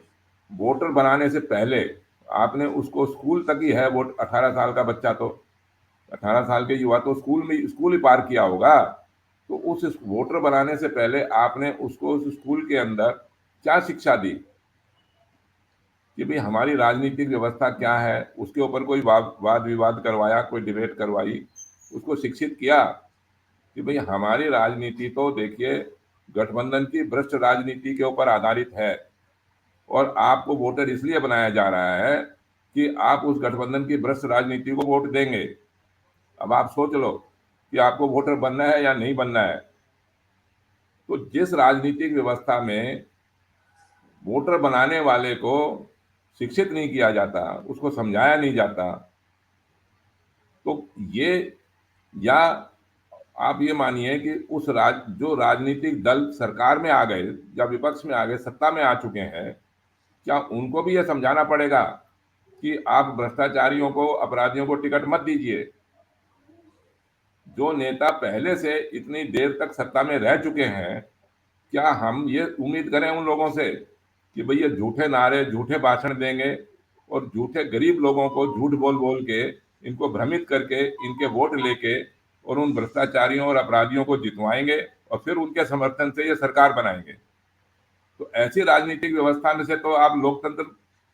वोटर बनाने से पहले आपने उसको स्कूल तक ही है, वोट 18 साल का बच्चा तो 18 साल के युवा तो स्कूल ही पार किया होगा। तो उस वोटर बनाने से पहले आपने उसको उस स्कूल के अंदर क्या शिक्षा दी कि भाई हमारी राजनीतिक व्यवस्था क्या है, उसके ऊपर कोई वाद विवाद करवाया, कोई डिबेट करवाई, उसको शिक्षित किया कि भाई हमारी राजनीति तो देखिए गठबंधन की भ्रष्ट राजनीति के ऊपर आधारित है, और आपको वोटर इसलिए बनाया जा रहा है कि आप उस गठबंधन की भ्रष्ट राजनीति को वोट देंगे। अब आप सोच लो कि आपको वोटर बनना है या नहीं बनना है। तो जिस राजनीतिक व्यवस्था में वोटर बनाने वाले को शिक्षित नहीं किया जाता, उसको समझाया नहीं जाता, तो ये या आप ये मानिए कि जो राजनीतिक दल सरकार में आ गए या विपक्ष में आ गए, सत्ता में आ चुके हैं, क्या उनको भी ये समझाना पड़ेगा कि आप भ्रष्टाचारियों को, अपराधियों को टिकट मत दीजिए? जो नेता पहले से इतनी देर तक सत्ता में रह चुके हैं, क्या हम ये उम्मीद करें उन लोगों से कि भई ये झूठे नारे, झूठे भाषण देंगे और झूठे गरीब लोगों को झूठ बोल बोल के, इनको भ्रमित करके, इनके वोट लेके और उन भ्रष्टाचारियों और अपराधियों को जितवाएंगे और फिर उनके समर्थन से ये सरकार बनाएंगे? तो ऐसी राजनीतिक व्यवस्था में से तो आप लोकतंत्र,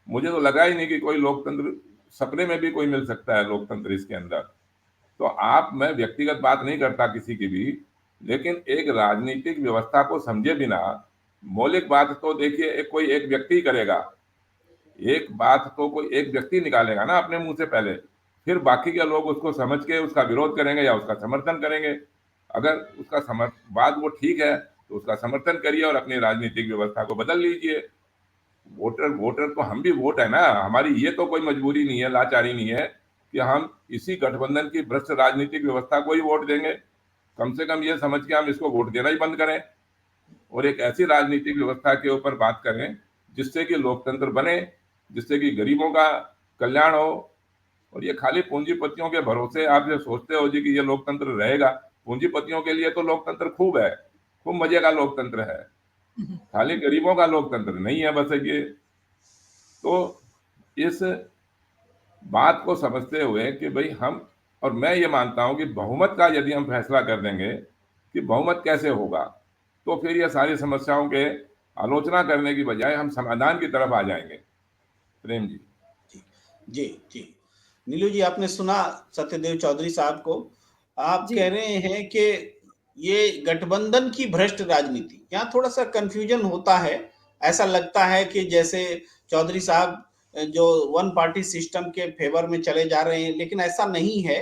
मुझे तो लगा ही नहीं कि कोई लोकतंत्र, सपने में भी कोई मिल सकता है लोकतंत्र इसके अंदर। तो मैं व्यक्तिगत बात नहीं करता किसी की भी, लेकिन एक राजनीतिक व्यवस्था को समझे बिना मौलिक बात तो देखिए कोई एक व्यक्ति ही करेगा। एक बात तो कोई एक व्यक्ति निकालेगा ना अपने मुंह से पहले, फिर बाकी के लोग उसको समझ के उसका विरोध करेंगे या उसका समर्थन करेंगे। अगर उसका बात वो ठीक है तो उसका समर्थन करिए और अपनी राजनीतिक व्यवस्था को बदल लीजिए। वोटर वोटर तो हम भी वोट है ना, हमारी ये तो कोई मजबूरी नहीं है, लाचारी नहीं है कि हम इसी गठबंधन की भ्रष्ट राजनीतिक व्यवस्था को ही वोट देंगे। कम से कम ये समझ के हम इसको वोट देना ही बंद करें और एक ऐसी राजनीतिक व्यवस्था के ऊपर बात करें जिससे कि लोकतंत्र बने, जिससे कि गरीबों का कल्याण हो। और ये खाली पूंजीपतियों के भरोसे आप जो सोचते हो जी कि ये लोकतंत्र रहेगा, पूंजीपतियों के लिए तो लोकतंत्र खूब है, खूब मजे का लोकतंत्र है, खाली गरीबों का लोकतंत्र नहीं है बस ये। तो इस बात को समझते हुए कि भाई हम, और मैं ये मानता हूं कि बहुमत का यदि हम फैसला कर देंगे कि बहुमत कैसे होगा, तो फिर ये सारी समस्याओं के आलोचना करने की बजाय हम समाधान की तरफ आ जाएंगे। प्रेम जी। जी, जी, जी। नीलू जी, आपने सुना सत्यदेव चौधरी साहब को। आप जी। कह रहे हैं कि ये गठबंधन की भ्रष्ट राजनीति, यहाँ थोड़ा सा कंफ्यूजन होता है। ऐसा लगता है कि जैसे चौधरी साहब जो वन पार्टी सिस्टम के फेवर में चले जा रहे हैं, लेकिन ऐसा नहीं है।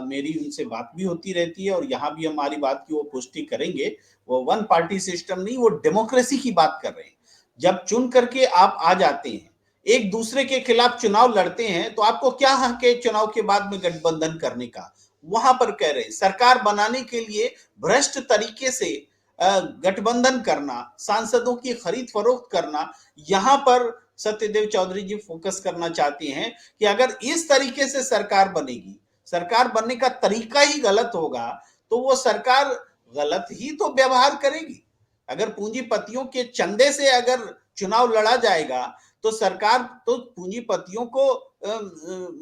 मेरी उनसे बात भी होती रहती है और यहाँ भी हमारी बात की वो पुष्टि करेंगे। वो वन पार्टी सिस्टम नहीं, वो डेमोक्रेसी की बात कर रहे हैं। जब चुन करके आप आ जाते हैं, एक दूसरे के खिलाफ चुनाव लड़ते हैं, तो आपको क्या हक है चुनाव के बाद में गठबंधन करने का? वहां पर कह रहे हैं सरकार बनाने के लिए भ्रष्ट तरीके से गठबंधन करना, सांसदों की खरीद फरोख्त करना, यहां पर सत्यदेव चौधरी जी फोकस करना चाहते हैं कि अगर इस तरीके से सरकार बनेगी, सरकार बनने का तरीका ही गलत होगा, तो वो सरकार गलत ही तो व्यवहार करेगी। अगर पूंजीपतियों के चंदे से अगर चुनाव लड़ा जाएगा, तो सरकार तो पूंजीपतियों को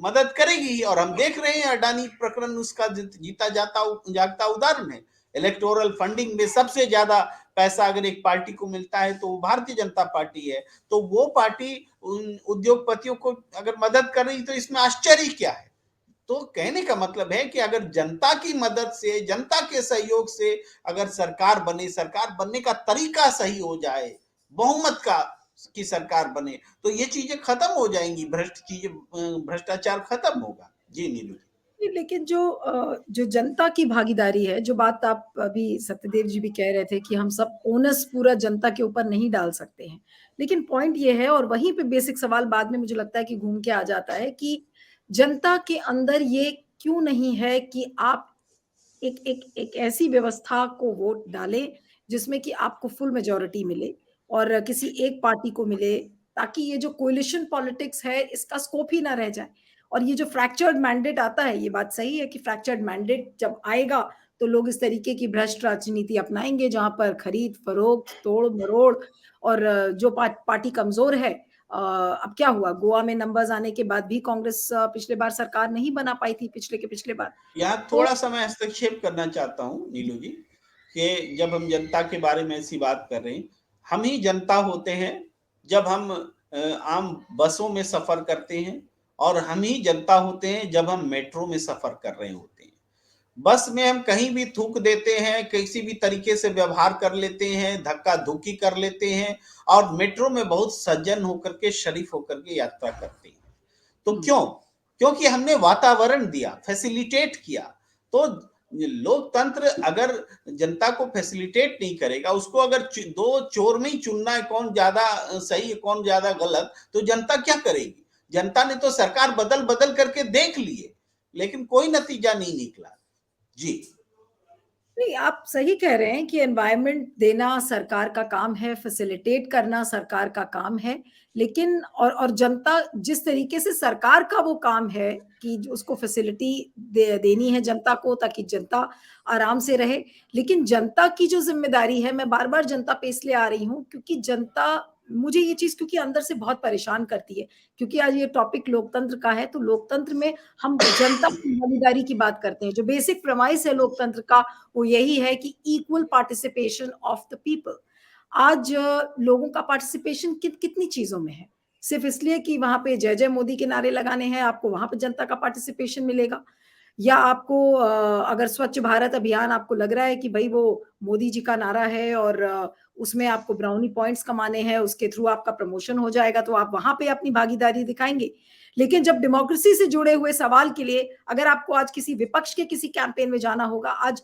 मदद करेगी। और हम देख रहे हैं अडानी प्रकरण उसका जीता जागता उदाहरण है। इलेक्टोरल फंडिंग में सबसे ज्यादा पैसा अगर एक पार्टी को मिलता है तो वो भारतीय जनता पार्टी है। तो वो पार्टी उन उद्योगपतियों को अगर मदद कर रही, तो इसमें आश्चर्य क्या है? तो कहने का मतलब है कि अगर जनता की मदद से, जनता के सहयोग से अगर सरकार बने, सरकार बनने का तरीका सही हो जाए, बहुमत का की सरकार बने, तो ये चीजें खत्म हो जाएंगी, भ्रष्टाचार खत्म होगा। जी नीलू जी। लेकिन जो जनता की भागीदारी है, जो बात आप अभी सत्यदेव जी भी कह रहे थे कि हम सब ओनस पूरा जनता के ऊपर नहीं डाल सकते हैं। लेकिन पॉइंट ये है, और वहीं पे बेसिक सवाल बाद में मुझे लगता है कि घूम के आ जाता है कि जनता के अंदर ये क्यों नहीं है कि आप एक एक एक ऐसी व्यवस्था को वोट डालें जिसमें कि आपको फुल मेजॉरिटी मिले और किसी एक पार्टी को मिले, ताकि ये जो कोलिशन पॉलिटिक्स है इसका स्कोप ही ना रह जाए। और ये जो फ्रैक्चर्ड मैंडेट आता है, ये बात सही है कि फ्रैक्चर्ड मैंडेट जब आएगा तो लोग इस तरीके की भ्रष्ट राजनीति अपनाएंगे जहां पर खरीद फरोख्त, तोड़ मरोड़, और जो पार्टी कमजोर है, अब क्या हुआ, गोवा में नंबर्स आने के बाद भी कांग्रेस पिछले बार सरकार नहीं बना पाई थी, पिछले के पिछले बार। यहाँ तो थोड़ा सा मैं हस्तक्षेप करना चाहता हूँ नीलू जी, कि जब हम जनता के बारे में ऐसी बात कर रहे हैं, हम ही जनता होते हैं जब हम आम बसों में सफर करते हैं, और हम ही जनता होते हैं जब हम मेट्रो में सफर कर रहे होते हैं। बस में हम कहीं भी थूक देते हैं, किसी भी तरीके से व्यवहार कर लेते हैं, धक्का धुक्की कर लेते हैं, और मेट्रो में बहुत सज्जन होकर के, शरीफ होकर के यात्रा करते हैं। तो क्यों? क्योंकि हमने वातावरण दिया, फैसिलिटेट किया। तो लोकतंत्र अगर जनता को फैसिलिटेट नहीं करेगा, उसको अगर दो चोर में ही चुनना है कौन ज्यादा सही है कौन ज्यादा गलत, तो जनता क्या करेगी? जनता ने तो सरकार बदल बदल करके देख लिए, लेकिन कोई नतीजा नहीं निकला। जी नहीं, आप सही कह रहे हैं कि एनवायरनमेंट देना सरकार का काम है, फैसिलिटेट करना सरकार का काम है, लेकिन और जनता जिस तरीके से सरकार का वो काम है कि उसको फैसिलिटी देनी है जनता को ताकि जनता आराम से रहे, लेकिन जनता की जो जिम्मेदारी है, मैं बार बार जनता पे इसलिए आ रही हूँ क्योंकि जनता मुझे ये चीज क्योंकि अंदर से बहुत परेशान करती है, क्योंकि आज ये टॉपिक लोकतंत्र का है, तो लोकतंत्र में हम जनता की भागीदारी की बात करते हैं। जो बेसिक प्रमाइस है लोकतंत्र का वो यही है कि equal participation of the people. आज लोगों का पार्टिसिपेशन कितनी चीजों में है, सिर्फ इसलिए कि वहां पे जय जय मोदी के नारे लगाने हैं आपको वहां पे जनता का पार्टिसिपेशन मिलेगा, या आपको अगर स्वच्छ भारत अभियान आपको लग रहा है कि भाई वो मोदी जी का नारा है और उसमें आपको ब्राउनी पॉइंट्स कमाने हैं, उसके थ्रू आपका प्रमोशन हो जाएगा, तो आप वहां पे अपनी भागीदारी दिखाएंगे। लेकिन जब डेमोक्रेसी से जुड़े हुए सवाल के लिए अगर आपको आज किसी विपक्ष के किसी कैंपेन में जाना होगा, आज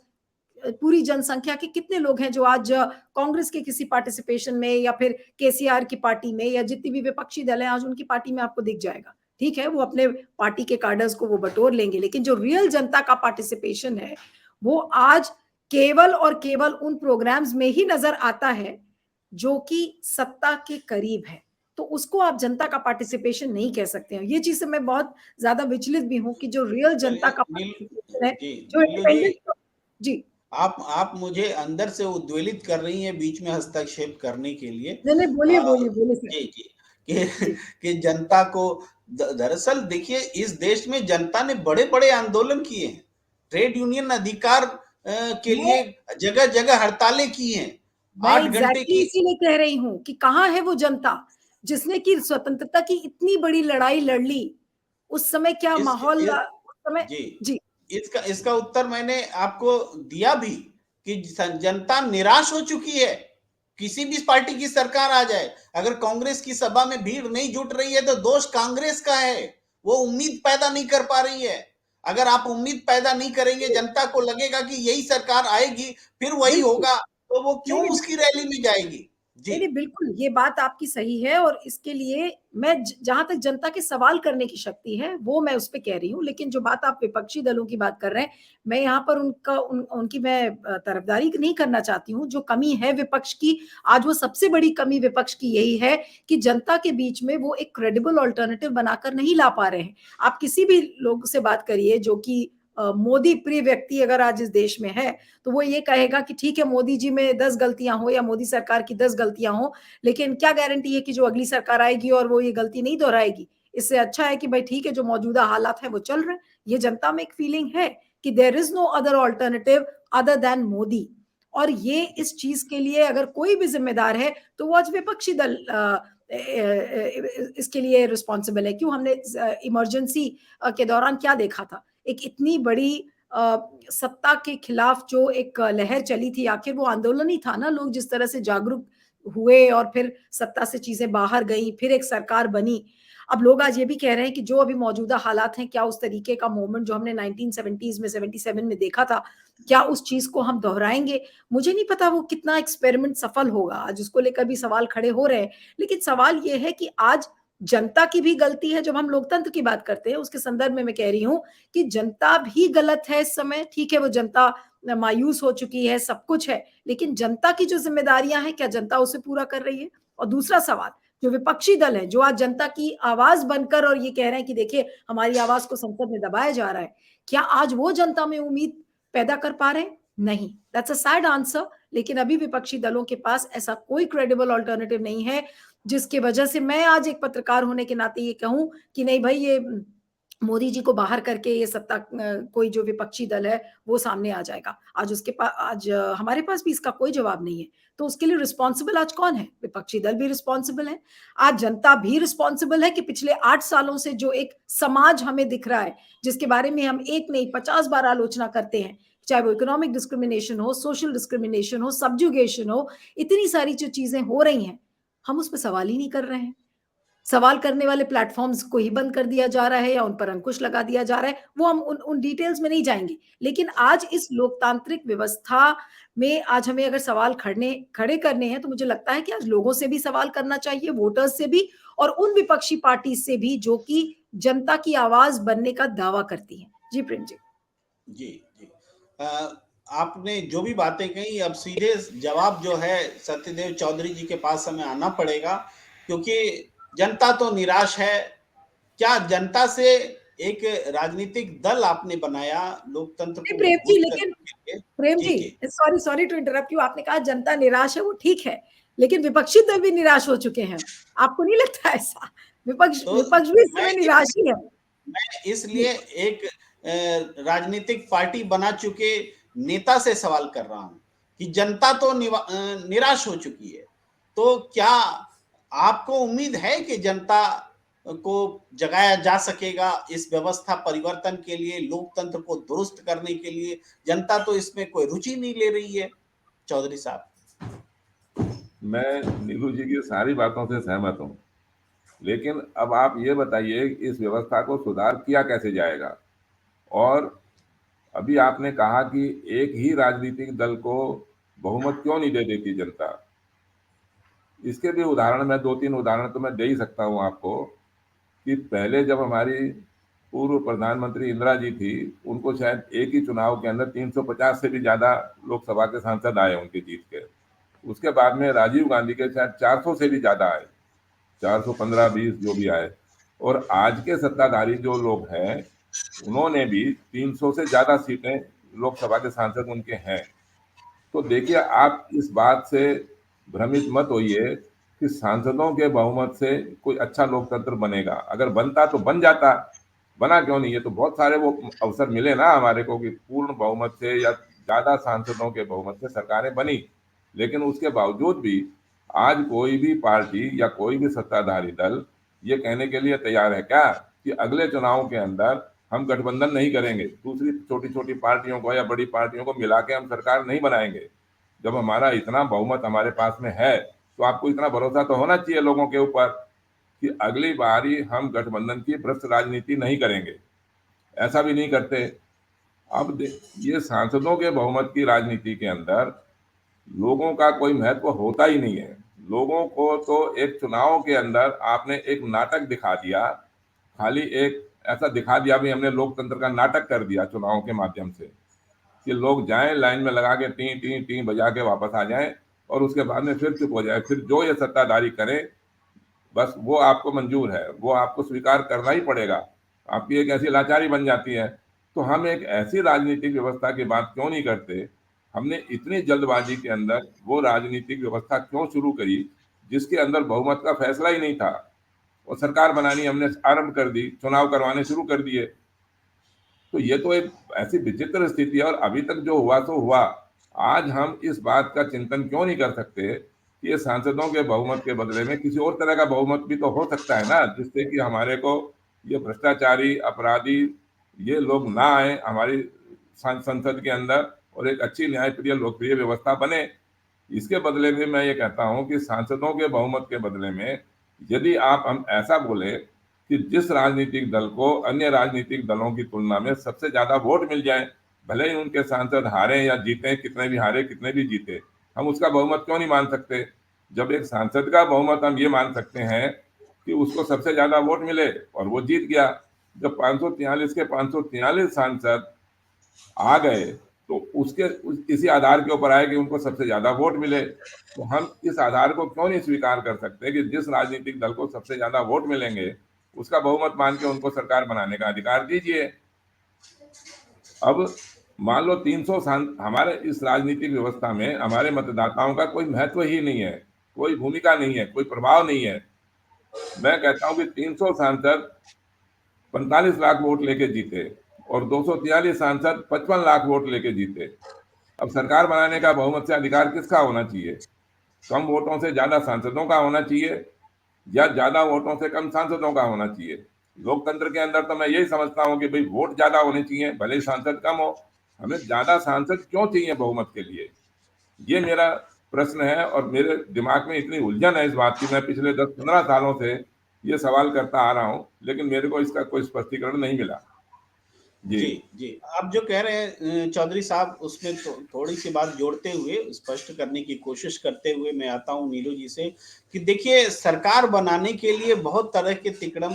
पूरी जनसंख्या के कितने लोग हैं जो आज कांग्रेस के किसी पार्टिसिपेशन में या फिर केसीआर की पार्टी में या जितनी भी विपक्षी दल है आज उनकी पार्टी में आपको दिख जाएगा। ठीक है, वो अपने पार्टी के कार्डर्स को वो बटोर लेंगे, लेकिन जो रियल जनता का पार्टिसिपेशन है वो आज केवल और केवल उन प्रोग्राम्स में ही नजर आता है जो कि सत्ता के करीब है, तो उसको आप जनता का पार्टिसिपेशन नहीं कह सकते हैं। ये चीज से मैं बहुत ज्यादा विचलित भी हूं कि जो रियल जनता चलिए का पार्टिसिपेशन है, जी जो नीलू जी, इंडिपेंडेंट। जी। आप मुझे अंदर से उद्वेलित कर रही हैं बीच में हस्तक्षेप करने के लिए। नहीं नहीं, बोलिए बोलिए बोलिए सर। जी जी, कि जी कि जनता को दरअसल देखिए इस देश में जनता ने बड़े बड़े आंदोलन किए हैं, ट्रेड यूनियन अधिकार के मैं लिए जगह जगह हड़तालें की हैं, मैं 8 घंटे एग्जैक्टली की। इसीलिए कह रही हूं कि कहाँ है वो जनता जिसने की स्वतंत्रता की इतनी बड़ी लड़ाई लड़ ली। उस समय क्या इस, माहौल इस उस समय। जी, जी इसका इसका उत्तर मैंने आपको दिया भी कि जनता निराश हो चुकी है। किसी भी पार्टी की सरकार आ जाए, अगर कांग्रेस की सभा में भीड़ नहीं जुट रही है तो दोष कांग्रेस का है, वो उम्मीद पैदा नहीं कर पा रही है। अगर आप उम्मीद पैदा नहीं करेंगे, जनता को लगेगा कि यही सरकार आएगी फिर वही बिल्कुल। होगा, तो वो नहीं क्यों नहीं उसकी रैली में जाएगी। जी नहीं नहीं, बिल्कुल ये बात आपकी सही है, और इसके लिए मैं जहां तक जनता के सवाल करने की शक्ति है वो मैं उस पर कह रही हूँ, लेकिन जो बात आप विपक्षी दलों की बात कर रहे हैं, मैं यहाँ पर उनकी मैं तरफदारी नहीं करना चाहती हूँ। जो कमी है विपक्ष की, आज वो सबसे बड़ी कमी विपक्ष की यही है कि जनता के बीच में वो एक क्रेडिबल ऑल्टरनेटिव बनाकर नहीं ला पा रहे हैं। आप किसी भी लोग से बात करिए जो कि मोदी प्रिय व्यक्ति अगर आज इस देश में है, तो वो ये कहेगा कि ठीक है मोदी जी में 10 गलतियां हो या मोदी सरकार की 10 गलतियां हो, लेकिन क्या गारंटी है कि जो अगली सरकार आएगी और वो ये गलती नहीं दोहराएगी। इससे अच्छा है कि भाई ठीक है जो मौजूदा हालात है वो चल रहे हैं। ये जनता में एक फीलिंग है कि there is no other alternative other than Modi, और ये इस चीज के लिए अगर कोई भी जिम्मेदार है तो वो आज विपक्षी दल इसके लिए रिस्पॉन्सिबल है। क्यों, हमने इमरजेंसी के दौरान क्या देखा था, एक इतनी बड़ी सत्ता के खिलाफ जो एक लहर चली थी, आखिर वो आंदोलन ही था ना। लोग जिस तरह से जागरूक हुए और फिर सत्ता से चीजें बाहर गई, फिर एक सरकार बनी। अब लोग आज ये भी कह रहे हैं कि जो अभी मौजूदा हालात हैं, क्या उस तरीके का मूवमेंट जो हमने 1970s में 77 में देखा था, क्या उस चीज को हम दोहराएंगे। मुझे नहीं पता वो कितना एक्सपेरिमेंट सफल होगा, आज उसको लेकर भी सवाल खड़े हो रहे हैं। लेकिन सवाल ये है कि आज जनता की भी गलती है। जब हम लोकतंत्र की बात करते हैं उसके संदर्भ में मैं कह रही हूं कि जनता भी गलत है इस समय। ठीक है, वो जनता मायूस हो चुकी है, सब कुछ है, लेकिन जनता की जो जिम्मेदारियां हैं क्या जनता उसे पूरा कर रही है। और दूसरा सवाल, जो विपक्षी दल है जो आज जनता की आवाज बनकर और ये कह रहे हैं कि देखिए हमारी आवाज को संसद में दबाया जा रहा है, क्या आज वो जनता में उम्मीद पैदा कर पा रहे हैं? नहीं। That's a sad answer. लेकिन अभी विपक्षी दलों के पास ऐसा कोई क्रेडिबल ऑल्टरनेटिव नहीं है जिसकी वजह से मैं आज एक पत्रकार होने के नाते ये कहूं कि नहीं भाई ये मोदी जी को बाहर करके ये सत्ता कोई जो विपक्षी दल है वो सामने आ जाएगा। आज उसके पास आज हमारे पास भी इसका कोई जवाब नहीं है। तो उसके लिए रिस्पॉन्सिबल आज कौन है? विपक्षी दल भी रिस्पॉन्सिबल है, आज जनता भी रिस्पॉन्सिबल है कि पिछले 8 सालों से जो एक समाज हमें दिख रहा है, जिसके बारे में हम एक नहीं 50 बार आलोचना करते हैं, चाहे वो इकोनॉमिक डिस्क्रिमिनेशन हो, सोशल डिस्क्रिमिनेशन हो, सब्जुगेशन हो, इतनी सारी जो चीजें हो रही हैं, हम उस पर सवाल ही नहीं कर रहे हैं। सवाल करने वाले प्लेटफॉर्म्स को ही बंद कर दिया जा रहा है या उन पर अंकुश लगा दिया जा रहा है। वो हम उन डिटेल्स में नहीं जाएंगे, लेकिन आज इस लोकतांत्रिक व्यवस्था में आज हमें अगर सवाल खड़े करने हैं तो मुझे लगता है कि आज लोगों से भी सवाल करना चाहिए, वोटर्स से भी, और उन विपक्षी पार्टी से भी जो कि जनता की आवाज बनने का दावा करती है। जी प्रेम जी। जी जी, आपने जो भी बातें कही, अब सीधे जवाब जो है सत्यदेव चौधरी जी के पास हमें आना पड़ेगा, क्योंकि जनता तो निराश है। क्या जनता से एक राजनीतिक दल आपने बनाया लोकतंत्र नहीं को प्रेम जी, मजबूत लेकिन करने के लिए? प्रेम जी, जी, जी। Sorry sorry to interrupt you, आपने कहा जनता निराश है, वो ठीक है, लेकिन विपक्षी दल भी निराश हो चुके हैं। आपको नहीं लगता ऐसा? विपक्ष तो विपक्ष भी इस मैं समय निराश ही है। इसलिए एक राजनीतिक पार्टी बना चुके नेता से सवाल कर रहा हूं कि जनता तो निराश हो चुकी है, तो क्या आपको उम्मीद है कि जनता को जगाया जा सकेगा इस व्यवस्था परिवर्तन के लिए, लोकतंत्र को दुरुस्त करने के लिए? जनता तो इसमें कोई रुचि नहीं ले रही है चौधरी साहब। मैं नीलू जी की सारी बातों से सहमत हूँ, लेकिन अब आप ये बताइए कि इस व्यवस्था को सुधार किया कैसे जाएगा। और अभी आपने कहा कि एक ही राजनीतिक दल को बहुमत क्यों नहीं दे देती जनता। इसके भी उदाहरण, मैं दो तीन उदाहरण तो मैं दे ही सकता हूँ आपको, कि पहले जब हमारी पूर्व प्रधानमंत्री इंदिरा जी थी, उनको शायद एक ही चुनाव के अंदर 350 से भी ज्यादा लोकसभा के सांसद आए उनके जीत के। उसके बाद में राजीव गांधी के शायद 400 से भी ज्यादा आए, 415 20 जो भी आए। और आज के सत्ताधारी जो लोग हैं, उन्होंने भी 300 से ज्यादा सीटें लोकसभा के सांसद उनके हैं। तो देखिए, आप इस बात से भ्रमित मत होइए कि सांसदों के बहुमत से कोई अच्छा लोकतंत्र बनेगा। अगर बनता तो बन जाता, बना क्यों नहीं? है तो बहुत सारे वो अवसर मिले ना हमारे को कि पूर्ण बहुमत से या ज्यादा सांसदों के बहुमत से सरकारें बनी। लेकिन उसके बावजूद भी आज कोई भी पार्टी या कोई भी सत्ताधारी दल ये कहने के लिए तैयार है क्या कि अगले चुनाव के अंदर हम गठबंधन नहीं करेंगे, दूसरी छोटी छोटी पार्टियों को या बड़ी पार्टियों को मिला के हम सरकार नहीं बनाएंगे। जब हमारा इतना बहुमत हमारे पास में है, तो आपको इतना भरोसा तो होना चाहिए लोगों के ऊपर कि अगली बारी हम गठबंधन की भ्रष्ट राजनीति नहीं करेंगे। ऐसा भी नहीं करते। अब ये सांसदों के बहुमत की राजनीति के अंदर लोगों का कोई महत्व होता ही नहीं है। लोगों को तो एक चुनाव के अंदर आपने एक नाटक दिखा दिया, खाली एक ऐसा दिखा दिया भी हमने लोकतंत्र का नाटक कर दिया चुनाव के माध्यम से, कि लोग जाएं लाइन में लगा के टी टी टी बजा के वापस आ जाएं, और उसके बाद में फिर चुप हो जाए। फिर जो ये सत्ताधारी करे बस वो आपको मंजूर है, वो आपको स्वीकार करना ही पड़ेगा। आपकी एक ऐसी लाचारी बन जाती है। तो हम एक ऐसी राजनीतिक व्यवस्था की बात क्यों नहीं करते? हमने इतनी जल्दबाजी के अंदर वो राजनीतिक व्यवस्था क्यों शुरू करी जिसके अंदर बहुमत का फैसला ही नहीं था, और सरकार बनानी हमने आरंभ कर दी, चुनाव करवाने शुरू कर दिए। तो ये तो एक ऐसी विचित्र स्थिति है, और अभी तक जो हुआ सो हुआ। आज हम इस बात का चिंतन क्यों नहीं कर सकते कि ये सांसदों के बहुमत के बदले में किसी और तरह का बहुमत भी तो हो सकता है ना, जिससे कि हमारे को ये भ्रष्टाचारी अपराधी ये लोग ना आए हमारी संसद के अंदर, और एक अच्छी न्यायप्रिय लोकप्रिय व्यवस्था बने। इसके बदले में मैं ये कहता हूं कि सांसदों के बहुमत के बदले में यदि आप हम ऐसा बोले कि जिस राजनीतिक दल को अन्य राजनीतिक दलों की तुलना में सबसे ज्यादा वोट मिल जाए, भले ही उनके सांसद हारे या जीते, कितने भी हारे कितने भी जीते, हम उसका बहुमत क्यों नहीं मान सकते? जब एक सांसद का बहुमत हम ये मान सकते हैं कि उसको सबसे ज्यादा वोट मिले और वो जीत गया। जब 543 के 543 सांसद आ गए, तो इसी आधार के ऊपर आए कि उनको सबसे ज्यादा वोट मिले। तो हम इस आधार को क्यों नहीं स्वीकार कर सकते कि जिस राजनीतिक दल को सबसे ज्यादा वोट मिलेंगे उसका बहुमत मान के उनको सरकार बनाने का अधिकार दीजिए। अब मान लो 300 हमारे इस राजनीतिक व्यवस्था में हमारे मतदाताओं का कोई महत्व ही नहीं है, कोई भूमिका नहीं है, कोई प्रभाव नहीं है। मैं कहता हूं कि 300 सांसद 45 लाख वोट लेके जीते, और 243 सांसद 55 लाख वोट लेके जीते। अब सरकार बनाने का बहुमत से अधिकार किसका होना चाहिए? कम वोटों से ज्यादा सांसदों का होना चाहिए, या ज्यादा वोटों से कम सांसदों का होना चाहिए? लोकतंत्र के अंदर तो मैं यही समझता हूँ कि भाई वोट ज्यादा होने चाहिए, भले ही सांसद कम हो। हमें ज्यादा सांसद क्यों चाहिए बहुमत के लिए? ये मेरा प्रश्न है, और मेरे दिमाग में इतनी उलझन है इस बात की। मैं पिछले 10-15 सालों से ये सवाल करता आ रहा हूँ, लेकिन मेरे को इसका कोई स्पष्टीकरण नहीं मिला। जी। जी, जी। आप जो कह रहे हैं चौधरी साहब, उसमें थोड़ी सी बात जोड़ते हुए स्पष्ट करने की कोशिश करते हुए मैं आता हूँ नीरू जी से कि देखिए, सरकार बनाने के लिए बहुत तरह के तिकड़म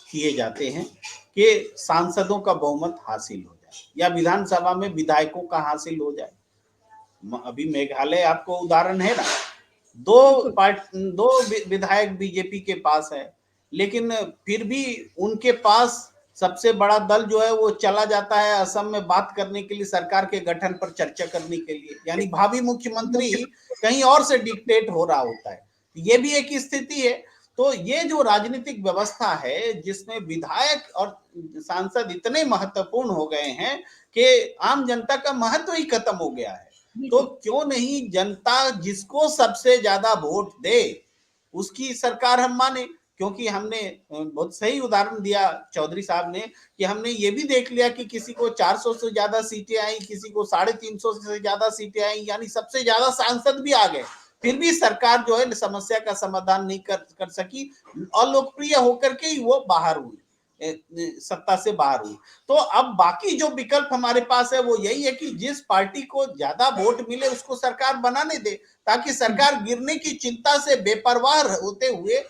किए जाते हैं कि सांसदों का बहुमत हासिल हो जाए। या विधानसभा में विधायकों का हासिल हो जाए। अभी मेघालय आपको उदाहरण है ना, दो विधायक बीजेपी के पास है, लेकिन फिर भी उनके पास सबसे बड़ा दल जो है वो चला जाता है असम में बात करने के लिए, सरकार के गठन पर चर्चा करने के लिए, यानी भावी मुख्यमंत्री कहीं और से डिक्टेट हो रहा होता है। ये भी एक स्थिति है। तो ये जो राजनीतिक व्यवस्था है जिसमें विधायक और सांसद इतने महत्वपूर्ण हो गए हैं कि आम जनता का महत्व ही खत्म हो गया है। तो क्यों नहीं जनता जिसको सबसे ज्यादा वोट दे उसकी सरकार हम माने, क्योंकि हमने बहुत सही उदाहरण दिया चौधरी साहब ने कि हमने ये भी देख लिया कि किसी को 400 से ज्यादा सीटें आई, किसी को 350 से ज्यादा सीटें आई, यानी सबसे ज्यादा सांसद भी आ गए, फिर भी सरकार जो है समस्या का समाधान नहीं कर सकी, अलोकप्रिय होकर के ही वो बाहर हुई, सत्ता से बाहर हुई। तो अब बाकी जो विकल्प हमारे पास है वो यही है कि जिस पार्टी को ज्यादा वोट मिले उसको सरकार बनाने दे, ताकि सरकार गिरने की चिंता से बेपरवाह होते हुए,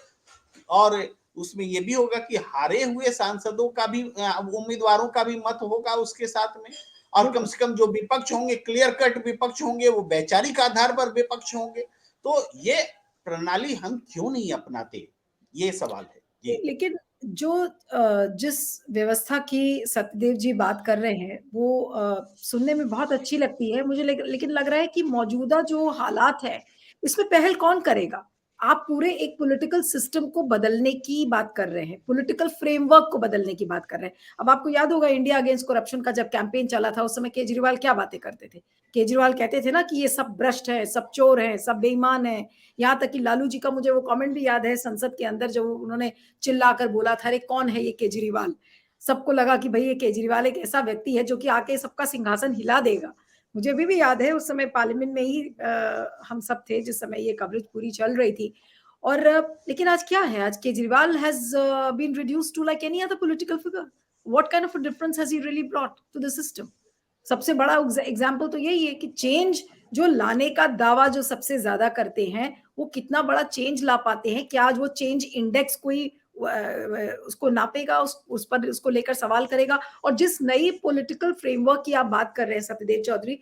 और उसमें ये भी होगा कि हारे हुए सांसदों का भी, उम्मीदवारों का भी मत होगा उसके साथ में, और कम से कम जो विपक्ष होंगे, क्लियर कट विपक्ष होंगे, वो वैचारिक आधार पर विपक्ष होंगे। तो ये प्रणाली हम क्यों नहीं अपनाते, ये सवाल है जी। लेकिन जो जिस व्यवस्था की सत्यदेव जी बात कर रहे हैं वो सुनने में बहुत अच्छी लगती है मुझे, लेकिन लग रहा है कि मौजूदा जो हालात है इसमें पहल कौन करेगा? आप पूरे एक पॉलिटिकल सिस्टम को बदलने की बात कर रहे हैं, पॉलिटिकल फ्रेमवर्क को बदलने की बात कर रहे हैं। अब आपको याद होगा इंडिया अगेंस्ट करप्शन का जब कैंपेन चला था उस समय केजरीवाल क्या बातें करते थे? केजरीवाल कहते थे ना कि ये सब भ्रष्ट है, सब चोर है, सब बेईमान है। यहाँ तक कि लालू जी का मुझे वो कमेंट भी याद है संसद के अंदर जब उन्होंने चिल्लाकर बोला था, अरे कौन है ये केजरीवाल? सबको लगा कि भाई ये केजरीवाल एक ऐसा व्यक्ति है जो कि आके सबका सिंहासन हिला देगा। मुझे अभी भी याद है उस समय पार्लियामेंट में ही हम सब थे जिस समय ये कवरेज पूरी चल रही थी। और लेकिन आज क्या है? आज Kejriwal has been reduced to like any other political figure. What kind of a difference has he really brought to the system? सबसे बड़ा एग्जाम्पल तो यही है कि चेंज जो लाने का दावा जो सबसे ज्यादा करते हैं वो कितना बड़ा चेंज ला पाते हैं? क्या आज वो चेंज इंडेक्स कोई उसको नापेगा, उस पर उसको लेकर सवाल करेगा? और जिस नई पॉलिटिकल फ्रेमवर्क की आप बात कर रहे हैं सत्यदेव चौधरी,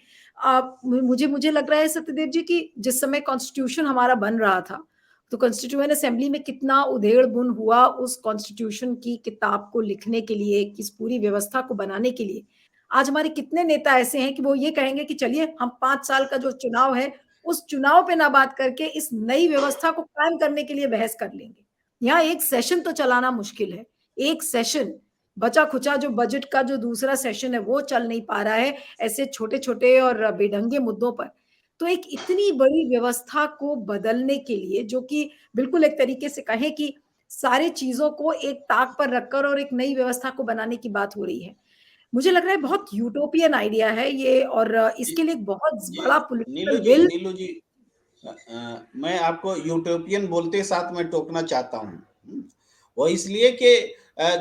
मुझे लग रहा है सत्यदेव जी कि जिस समय कॉन्स्टिट्यूशन हमारा बन रहा था तो कॉन्स्टिट्यूएंट असेंबली में कितना उधेड़ बुन हुआ उस कॉन्स्टिट्यूशन की किताब को लिखने के लिए, किस पूरी व्यवस्था को बनाने के लिए। आज हमारे कितने नेता ऐसे हैं कि वो ये कहेंगे कि चलिए हम 5 साल का जो चुनाव है उस चुनाव पे ना बात करके इस नई व्यवस्था को कायम करने के लिए बहस कर लेंगे। यहाँ एक सेशन तो चलाना मुश्किल है। एक सेशन बचा खुचा जो बजट का जो दूसरा सेशन है वो चल नहीं पा रहा है ऐसे छोटे छोटे और बेढंगे मुद्दों पर। तो एक इतनी बड़ी व्यवस्था को बदलने के लिए जो कि बिल्कुल एक तरीके से कहें कि सारी चीजों को एक ताक पर रखकर और एक नई व्यवस्था को बनाने की बात हो रही है। मुझे लग रहा है बहुत यूटोपियन आइडिया है ये, और इसके लिए एक बहुत बड़ा पॉलिटिकल विल। नीलू जी, मैं आपको यूटोपियन बोलते साथ में टोकना चाहता हूँ। वो इसलिए कि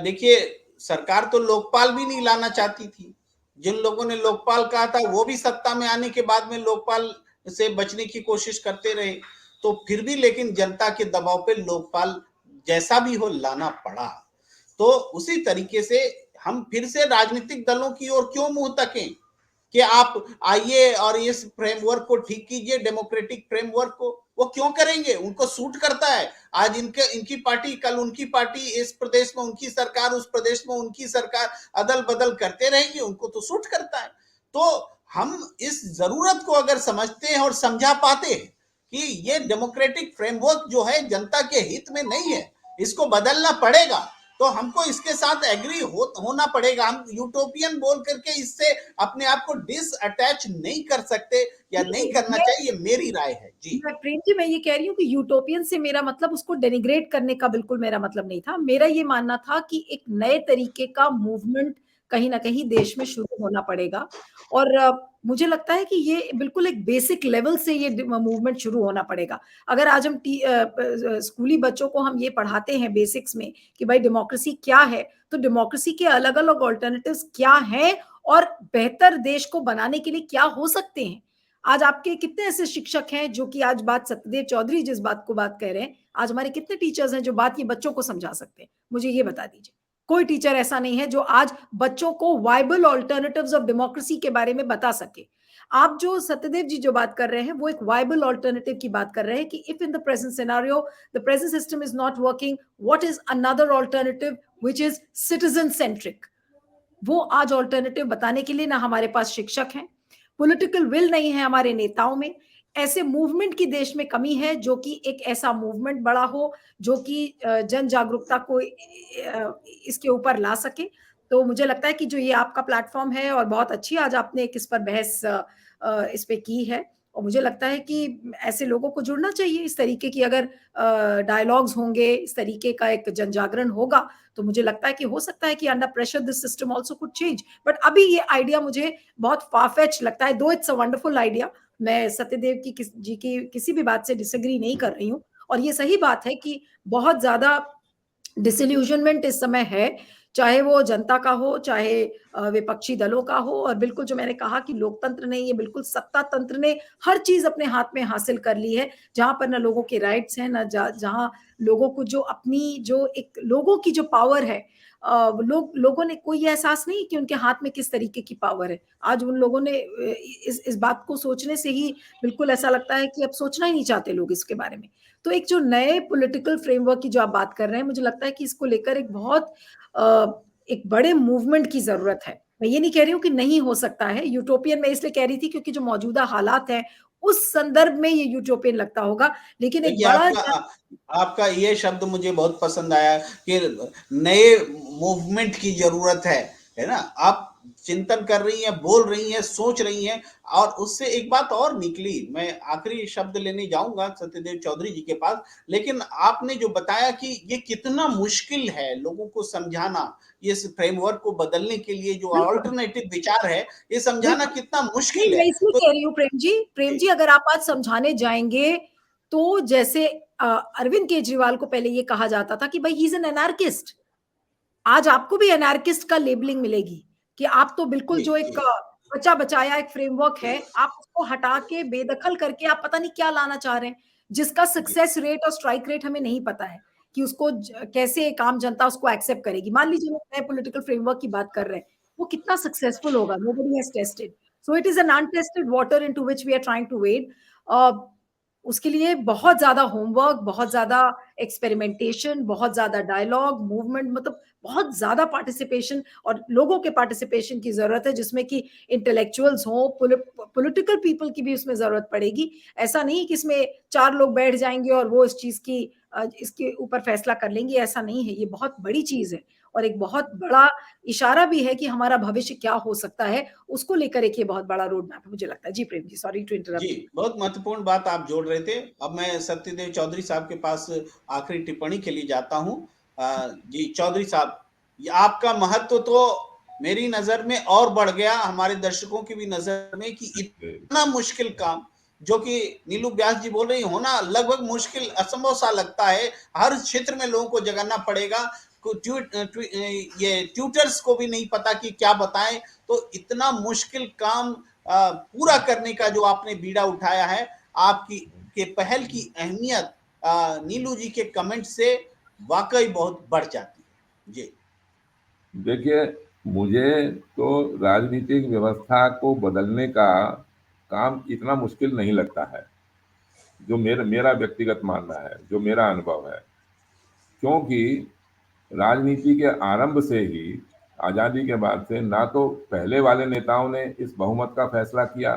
देखिए सरकार तो लोकपाल भी नहीं लाना चाहती थी। जिन लोगों ने लोकपाल कहा था वो भी सत्ता में आने के बाद में लोकपाल से बचने की कोशिश करते रहे। तो फिर भी लेकिन जनता के दबाव पे लोकपाल जैसा भी हो लाना पड़ा। तो उसी तरीके से हम फिर से राजनीतिक दलों की ओर क्यों मुंह तकें कि आप आइए और इस फ्रेमवर्क को ठीक कीजिए, डेमोक्रेटिक फ्रेमवर्क को। वो क्यों करेंगे? उनको सूट करता है। आज इनकी पार्टी, कल उनकी पार्टी, इस प्रदेश में उनकी सरकार, उस प्रदेश में उनकी सरकार, अदल बदल करते रहेंगे, उनको तो सूट करता है। तो हम इस जरूरत को अगर समझते हैं और समझा पाते हैं कि ये डेमोक्रेटिक फ्रेमवर्क जो है जनता के हित में नहीं है, इसको बदलना पड़ेगा, तो हमको इसके साथ एग्री होना पड़ेगा। हम यूटोपियन बोल करके इससे अपने आप को डिसअटैच नहीं कर सकते या नहीं करना चाहिए, ये मेरी राय है जी। प्रेम जी, मैं ये कह रही हूँ कि यूटोपियन से मेरा मतलब उसको डेनिग्रेट करने का बिल्कुल मेरा मतलब नहीं था। मेरा ये मानना था कि एक नए तरीके का मूवमेंट कहीं ना कहीं देश में शुरू होना पड़ेगा। और मुझे लगता है कि ये बिल्कुल एक बेसिक लेवल से ये मूवमेंट शुरू होना पड़ेगा। अगर आज हम स्कूली बच्चों को हम ये पढ़ाते हैं बेसिक्स में कि भाई डेमोक्रेसी क्या है, तो डेमोक्रेसी के अलग अलग ऑल्टरनेटिव्स क्या हैं और बेहतर देश को बनाने के लिए क्या हो सकते हैं। आज आपके कितने ऐसे शिक्षक हैं जो कि आज बात सत्यदेव चौधरी जिस बात को बात कह रहे हैं, आज हमारे कितने टीचर्स हैं जो बात ये बच्चों को समझा सकते हैं? मुझे ये बता दीजिए। कोई टीचर ऐसा नहीं है जो आज बच्चों को वायबल ऑल्टरनेटिव्स ऑफ डेमोक्रेसी के बारे में बता सके। आप जो सत्यदेव जी जो बात कर रहे हैं वो एक वायबल ऑल्टरनेटिव की बात कर रहे हैं कि if in the present scenario the present system is not working, what is another alternative which is citizen centric. वो आज ऑल्टरनेटिव बताने के लिए ना हमारे पास शिक्षक हैं, पॉलिटिकल विल नहीं है हमारे नेताओं में। ऐसे मूवमेंट की देश में कमी है जो कि एक ऐसा मूवमेंट बड़ा हो जो कि जन जागरूकता को इसके ऊपर ला सके। तो मुझे लगता है कि जो ये आपका प्लेटफॉर्म है और बहुत अच्छी आज आपने एक इस पर बहस इस पे की है, और मुझे लगता है कि ऐसे लोगों को जुड़ना चाहिए। इस तरीके की अगर डायलॉग्स होंगे, इस तरीके का एक जन जागरण होगा, तो मुझे लगता है कि हो सकता है कि under pressure this system also could change. But अभी ये आइडिया मुझे बहुत फारफेच लगता है, दो इट्स अ वंडरफुल आइडिया। मैं सत्यदेव की जी की किसी भी बात से डिसएग्री नहीं कर रही हूँ, और ये सही बात है कि बहुत ज्यादा डिसइल्यूजनमेंट इस समय है, चाहे वो जनता का हो, चाहे विपक्षी दलों का हो। और बिल्कुल जो मैंने कहा कि लोकतंत्र ने, ये बिल्कुल सत्ता तंत्र ने हर चीज अपने हाथ में हासिल कर ली है, जहां पर ना लोगों के राइट्स हैं, ना जहां लोगों को जो अपनी जो एक लोगों की जो पावर है, लोगों ने कोई ये एहसास नहीं कि उनके हाथ में किस तरीके की पावर है। आज उन लोगों ने इस बात को सोचने से ही बिल्कुल ऐसा लगता है कि अब सोचना ही नहीं चाहते लोग इसके बारे में। तो एक जो नए पॉलिटिकल फ्रेमवर्क की जो आप बात कर रहे हैं, मुझे लगता है कि इसको लेकर एक बहुत एक बड़े मूवमेंट की जरूरत है। मैं ये नहीं कह रही हूँ कि नहीं हो सकता है यूटोपियन, मैं इसलिए कह रही थी क्योंकि जो मौजूदा हालात हैं उस संदर्भ में ये यूटोपियन लगता होगा, लेकिन एक देखिए, बड़ा आपका ये शब्द मुझे बहुत पसंद आया कि नए मूवमेंट की जरूरत है ना? आप चिंतन कर रही हैं, बोल रही हैं, सोच रही हैं, और उससे एक बात और निकली। मैं आखिरी शब्द लेने जाऊंगा सत्यदेव चौधरी जी के पास, लेकिन आपने जो बताया कि ये कितना मुश्किल है लोगों को समझाना, ये इस फ्रेमवर्क को बदलने के लिए जो बिल्कुल अल्टरनेटिव विचार है, ये समझाना बिल्कुल कितना नहीं, मुश्किल मैं है। इसलिए तो कह रही हूँ प्रेम जी, अगर आप आज समझाने जाएंगे तो जैसे अरविंद केजरीवाल को पहले ये कहा जाता था कि भाई ही इज एन एनार्किस्ट, आज आपको भी एनार्किस्ट का लेबलिंग मिलेगी कि आप तो बिल्कुल जी, जो एक जी, बचा बचाया एक फ्रेमवर्क है, आप उसको हटा के बेदखल करके आप पता नहीं क्या लाना चाह रहे हैं, जिसका जी, सक्सेस रेट और स्ट्राइक रेट हमें नहीं पता है कि उसको कैसे एक आम जनता उसको एक्सेप्ट करेगी। मान लीजिए हम नए पॉलिटिकल फ्रेमवर्क की बात कर रहे हैं, वो कितना सक्सेसफुल होगा, nobody has tested, so it is an untested water into which we are trying to wade. उसके लिए बहुत ज्यादा होमवर्क, बहुत ज्यादा एक्सपेरिमेंटेशन, बहुत ज्यादा डायलॉग मूवमेंट, मतलब बहुत ज्यादा पार्टिसिपेशन और लोगों के पार्टिसिपेशन की जरूरत है, जिसमें कि इंटेलेक्चुअल्स हों, पॉलिटिकल पीपल की भी उसमें जरूरत पड़ेगी। ऐसा नहीं कि इसमें 4 लोग बैठ जाएंगे और वो इस चीज की इसके ऊपर फैसला कर लेंगे, ऐसा नहीं है। ये बहुत बड़ी चीज है और एक बहुत बड़ा इशारा भी है कि हमारा भविष्य क्या हो सकता है, उसको लेकर एक ये बहुत बड़ा रोड मैप है मुझे लगता है। जी प्रेम जी, सॉरी टू जी, इंटरप्ट यू। बहुत महत्वपूर्ण बात आप जोड़ रहे थे। अब मैं सत्यदेव चौधरी साहब के पास आखिरी टिप्पणी के लिए जाता हूँ। जी चौधरी साहब, ये आपका महत्व तो मेरी नजर में और बढ़ गया, हमारे दर्शकों की भी नजर में, कि इतना मुश्किल काम जो कि नीलू व्यास जी बोल रही होना लगभग मुश्किल असंभव सा लगता है। हर क्षेत्र में लोगों को जगाना पड़ेगा, ये ट्यूटर्स को भी नहीं पता कि क्या बताएं। तो इतना मुश्किल काम पूरा करने का जो आपने बीड़ा उठाया है, आपकी के पहल की अहमियत नीलू जी के कमेंट से वाकई बहुत बढ़ जाती है। जी देखिए, मुझे तो राजनीतिक व्यवस्था को बदलने का काम इतना मुश्किल नहीं लगता है, जो मेरा मेरा व्यक्तिगत मानना है, जो मेरा अनुभव है। क्योंकि राजनीति के आरंभ से ही, आज़ादी के बाद से, ना तो पहले वाले नेताओं ने इस बहुमत का फैसला किया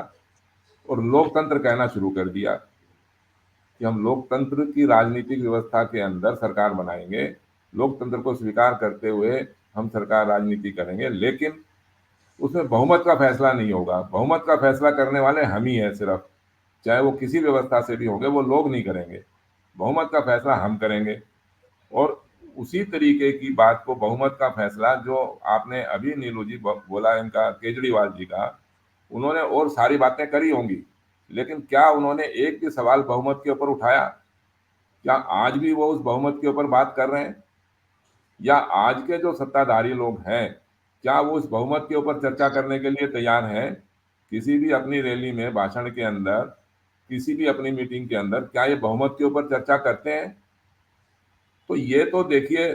और लोकतंत्र कहना शुरू कर दिया कि हम लोकतंत्र की राजनीतिक व्यवस्था के अंदर सरकार बनाएंगे, लोकतंत्र को स्वीकार करते हुए हम सरकार राजनीति करेंगे, लेकिन उसमें बहुमत का फैसला नहीं होगा। बहुमत का फैसला करने वाले हम ही हैं सिर्फ, चाहे वो किसी व्यवस्था से भी होंगे, वो लोग नहीं करेंगे, बहुमत का फैसला हम करेंगे। और उसी तरीके की बात को, बहुमत का फैसला जो आपने अभी नीलू जी बोला, इनका केजरीवाल जी का, उन्होंने और सारी बातें करी होंगी, लेकिन क्या उन्होंने एक भी सवाल बहुमत के ऊपर उठाया? क्या आज भी वो उस बहुमत के ऊपर बात कर रहे हैं? या आज के जो सत्ताधारी लोग हैं, क्या वो उस बहुमत के ऊपर चर्चा करने के लिए तैयार हैं? किसी भी अपनी रैली में, भाषण के अंदर, किसी भी अपनी मीटिंग के अंदर क्या ये बहुमत के ऊपर चर्चा करते हैं? तो ये तो देखिए,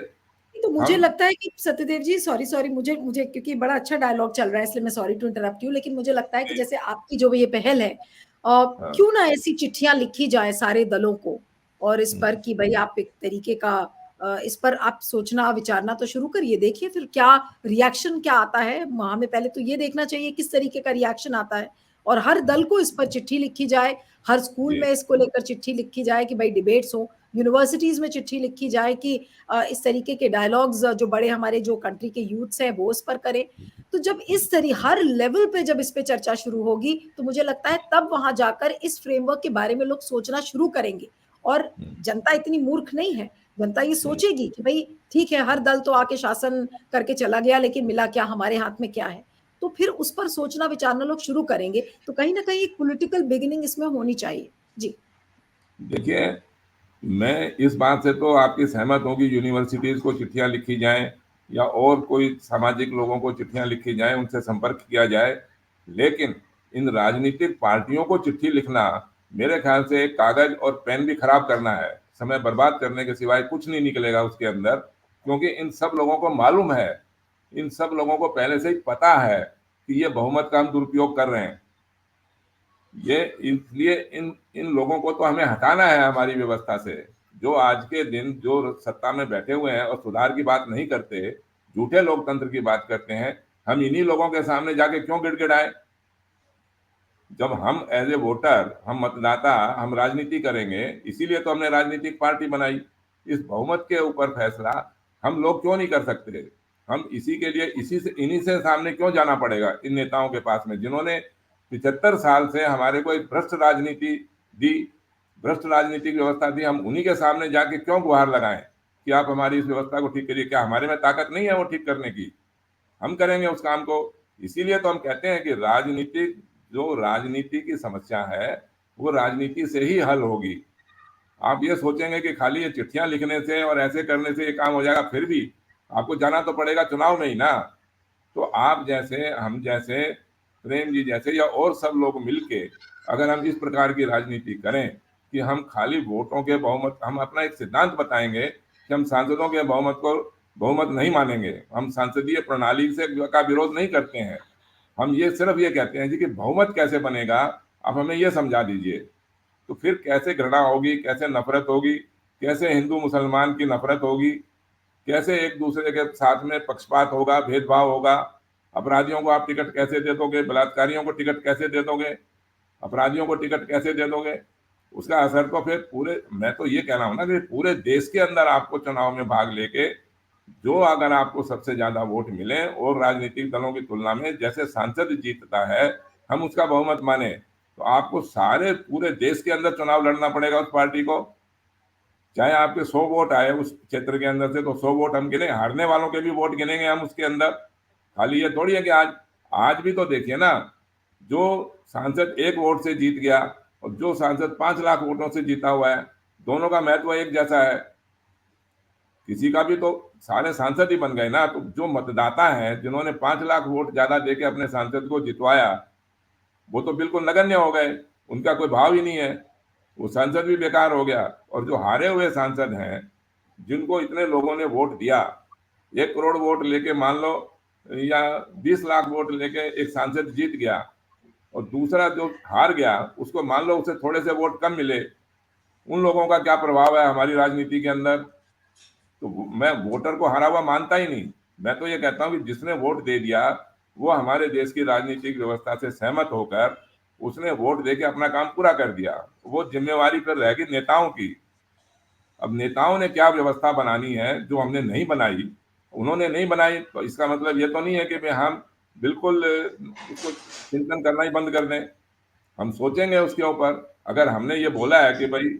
तो मुझे हम लगता है कि सत्यदेव जी, सॉरी मुझे मुझे क्योंकि बड़ा अच्छा डायलॉग चल रहा है, इसलिए मैं सॉरी टू इंटरप्ट यू, लेकिन मुझे लगता है कि जैसे आपकी जो ये पहल है, हाँ, क्यों ना ऐसी चिट्ठियां लिखी जाए सारे दलों को, और इस पर कि भाई आप एक तरीके का इस पर आप सोचना विचारना तो शुरू करिए, देखिए फिर क्या रिएक्शन क्या आता है। हमें पहले तो ये देखना चाहिए किस तरीके का रिएक्शन आता है, और हर दल को इस पर चिट्ठी लिखी जाए, हर स्कूल जी, में इसको लेकर चिट्ठी लिखी जाए कि भाई डिबेट्स हो, यूनिवर्सिटीज में चिट्ठी लिखी जाए कि इस तरीके के डायलॉग्स जो बड़े हमारे जो कंट्री के यूथ्स हैं वो इस पर करें। तो जब इस तरह हर लेवल पे जब इस पे चर्चा शुरू होगी, तो मुझे लगता है तब वहां जाकर इस फ्रेमवर्क के बारे में लोग सोचना शुरू करेंगे। और जनता इतनी मूर्ख नहीं है, जनता ये सोचेगी कि भाई ठीक है, हर दल तो आके शासन करके चला गया, लेकिन मिला क्या, हमारे हाथ में क्या है। तो फिर उस पर सोचना विचारना लोग शुरू करेंगे, तो कहीं ना कहीं एक पॉलिटिकल बिगिनिंग इसमें होनी चाहिए। जी। देखिए, मैं इस बात से तो आपकी सहमत हूँ कि यूनिवर्सिटीज को चिट्ठियां लिखी जाएं या और कोई सामाजिक लोगों को चिट्ठियां लिखी जाएं, उनसे संपर्क किया जाए। लेकिन इन राजनीतिक पार्टियों को चिट्ठी लिखना मेरे ख्याल से एक कागज और पेन भी खराब करना है, समय बर्बाद करने के सिवाय कुछ नहीं निकलेगा उसके अंदर। क्योंकि इन सब लोगों को मालूम है, इन सब लोगों को पहले से ही पता है कि ये बहुमत का हम दुरुपयोग कर रहे हैं। ये इसलिए इन इन लोगों को तो हमें हटाना है हमारी व्यवस्था से। जो आज के दिन जो सत्ता में बैठे हुए हैं और सुधार की बात नहीं करते, झूठे लोकतंत्र की बात करते हैं, हम इन्हीं लोगों के सामने जाके क्यों गिड़गिड़ाएं। जब हम एज ए वोटर, हम मतदाता, हम राजनीति करेंगे, इसीलिए तो हमने राजनीतिक पार्टी बनाई। इस बहुमत के ऊपर फैसला हम लोग क्यों नहीं कर सकते। हम इसी के लिए इन्हीं से सामने क्यों जाना पड़ेगा इन नेताओं के पास में, जिन्होंने 75 साल से हमारे को एक भ्रष्ट राजनीति दी, भ्रष्ट राजनीतिक व्यवस्था दी। हम उन्हीं के सामने जाके क्यों गुहार लगाएं कि आप हमारी इस व्यवस्था को ठीक करिए। क्या हमारे में ताकत नहीं है वो ठीक करने की? हम करेंगे उस काम को। इसीलिए तो हम कहते हैं कि राजनीति की समस्या है, वो राजनीति से ही हल होगी। आप ये सोचेंगे कि खाली ये चिट्ठियां लिखने से और ऐसे करने से ये काम हो जाएगा, फिर भी आपको जाना तो पड़ेगा चुनाव में ही ना। तो आप जैसे, हम जैसे, प्रेम जी जैसे या और सब लोग मिलके अगर हम इस प्रकार की राजनीति करें कि हम खाली वोटों के बहुमत, हम अपना एक सिद्धांत बताएंगे कि हम सांसदों के बहुमत को बहुमत नहीं मानेंगे, हम संसदीय प्रणाली से का विरोध नहीं करते हैं, हम ये सिर्फ ये कहते हैं जी कि बहुमत कैसे बनेगा, आप हमें ये समझा दीजिए। तो फिर कैसे घृणा होगी, कैसे नफरत होगी, कैसे हिंदू मुसलमान की नफरत होगी, कैसे एक दूसरे के साथ में पक्षपात होगा, भेदभाव होगा। अपराधियों को आप टिकट कैसे दे दोगे, बलात्कारियों को टिकट कैसे दे दोगे, अपराधियों को टिकट कैसे दे दोगे? उसका असर तो फिर पूरे, मैं तो ये कह रहा हूँ ना कि पूरे देश के अंदर आपको चुनाव में भाग लेके जो अगर आपको सबसे ज्यादा वोट मिले और राजनीतिक दलों की तुलना में जैसे सांसद जीतता है, हम उसका बहुमत माने, तो आपको सारे पूरे देश के अंदर चुनाव लड़ना पड़ेगा उस पार्टी को। चाहे आपके 100 वोट आए उस क्षेत्र के अंदर से, तो 100 वोट हम गिने, हारने वालों के भी वोट गिनेंगे हम उसके अंदर। खाली ये थोड़ी है कि आज आज भी तो देखिए ना, जो सांसद 1 वोट से जीत गया और जो सांसद 5 लाख वोटों से जीता हुआ है, दोनों का महत्व एक जैसा है। किसी का भी तो सारे सांसद ही बन गए ना। तो जो मतदाता हैं जिन्होंने 5 लाख वोट ज्यादा देके अपने सांसद को जितवाया, वो तो बिल्कुल नगण्य हो गए, उनका कोई भाव ही नहीं है, वो सांसद भी बेकार हो गया। और जो हारे हुए सांसद हैं, जिनको इतने लोगों ने वोट दिया, 1 करोड़ वोट लेके मान लो, या 20 लाख वोट लेके एक सांसद जीत गया, और दूसरा जो हार गया उसको मान लो उसे थोड़े से वोट कम मिले, उन लोगों का क्या प्रभाव है हमारी राजनीति के अंदर? तो मैं वोटर को हारा हुआ मानता ही नहीं। मैं तो ये कहता हूँ कि जिसने वोट दे दिया वो हमारे देश की राजनीतिक व्यवस्था से सहमत होकर उसने वोट देके अपना काम पूरा कर दिया। वो जिम्मेवारी फिर रहेगी नेताओं की। अब नेताओं ने क्या व्यवस्था बनानी है जो हमने नहीं बनाई, उन्होंने नहीं बनाई, तो इसका मतलब ये तो नहीं है कि भाई हम बिल्कुल उसको चिंतन करना ही बंद कर दें। हम सोचेंगे उसके ऊपर। अगर हमने ये बोला है कि भाई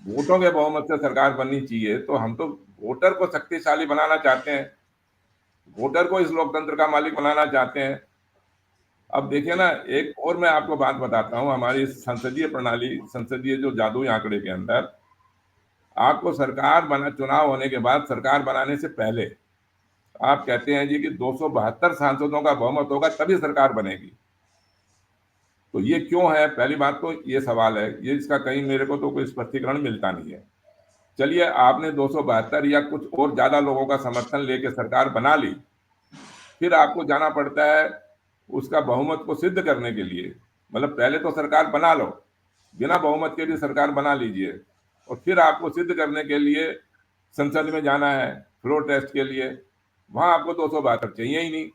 वोटों के बहुमत से सरकार बननी चाहिए, तो हम तो वोटर को शक्तिशाली बनाना चाहते हैं, वोटर को इस लोकतंत्र का मालिक बनाना चाहते हैं। अब देखिए ना, एक और मैं आपको बात बताता हूँ, हमारी संसदीय प्रणाली, संसदीय जो जादुई आंकड़े के अंदर आपको सरकार बना, चुनाव होने के बाद सरकार बनाने से पहले आप कहते हैं जी कि 272 सांसदों का बहुमत होगा तभी सरकार बनेगी। तो ये क्यों है? पहली बात तो ये सवाल है, ये इसका कहीं मेरे को तो कोई स्पष्टीकरण मिलता नहीं है। चलिए आपने 272 या कुछ और ज्यादा लोगों का समर्थन लेके सरकार बना ली, फिर आपको जाना पड़ता है उसका बहुमत को सिद्ध करने के लिए। मतलब पहले तो सरकार बना लो, बिना बहुमत के भी सरकार बना लीजिए, और फिर आपको सिद्ध करने के लिए संसद में जाना है फ्लोर टेस्ट के लिए, वहां आपको 272 चाहिए ही नहीं।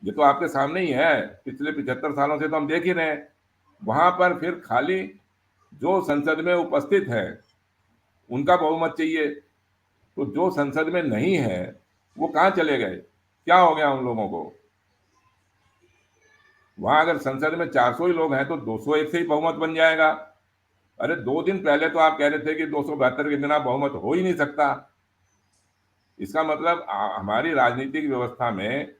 ये तो आपके सामने ही है, पिछले 75 सालों से तो हम देख ही रहे हैं। वहां पर फिर खाली जो संसद में उपस्थित है उनका बहुमत चाहिए, तो जो संसद में नहीं है वो कहाँ चले गए, क्या हो गया उन लोगों को? वहां अगर संसद में 400 ही लोग हैं तो 201 से ही बहुमत बन जाएगा। अरे 2 दिन पहले तो आप कह रहे थे कि 272 के बिना बहुमत हो ही नहीं सकता। इसका मतलब हमारी राजनीतिक व्यवस्था में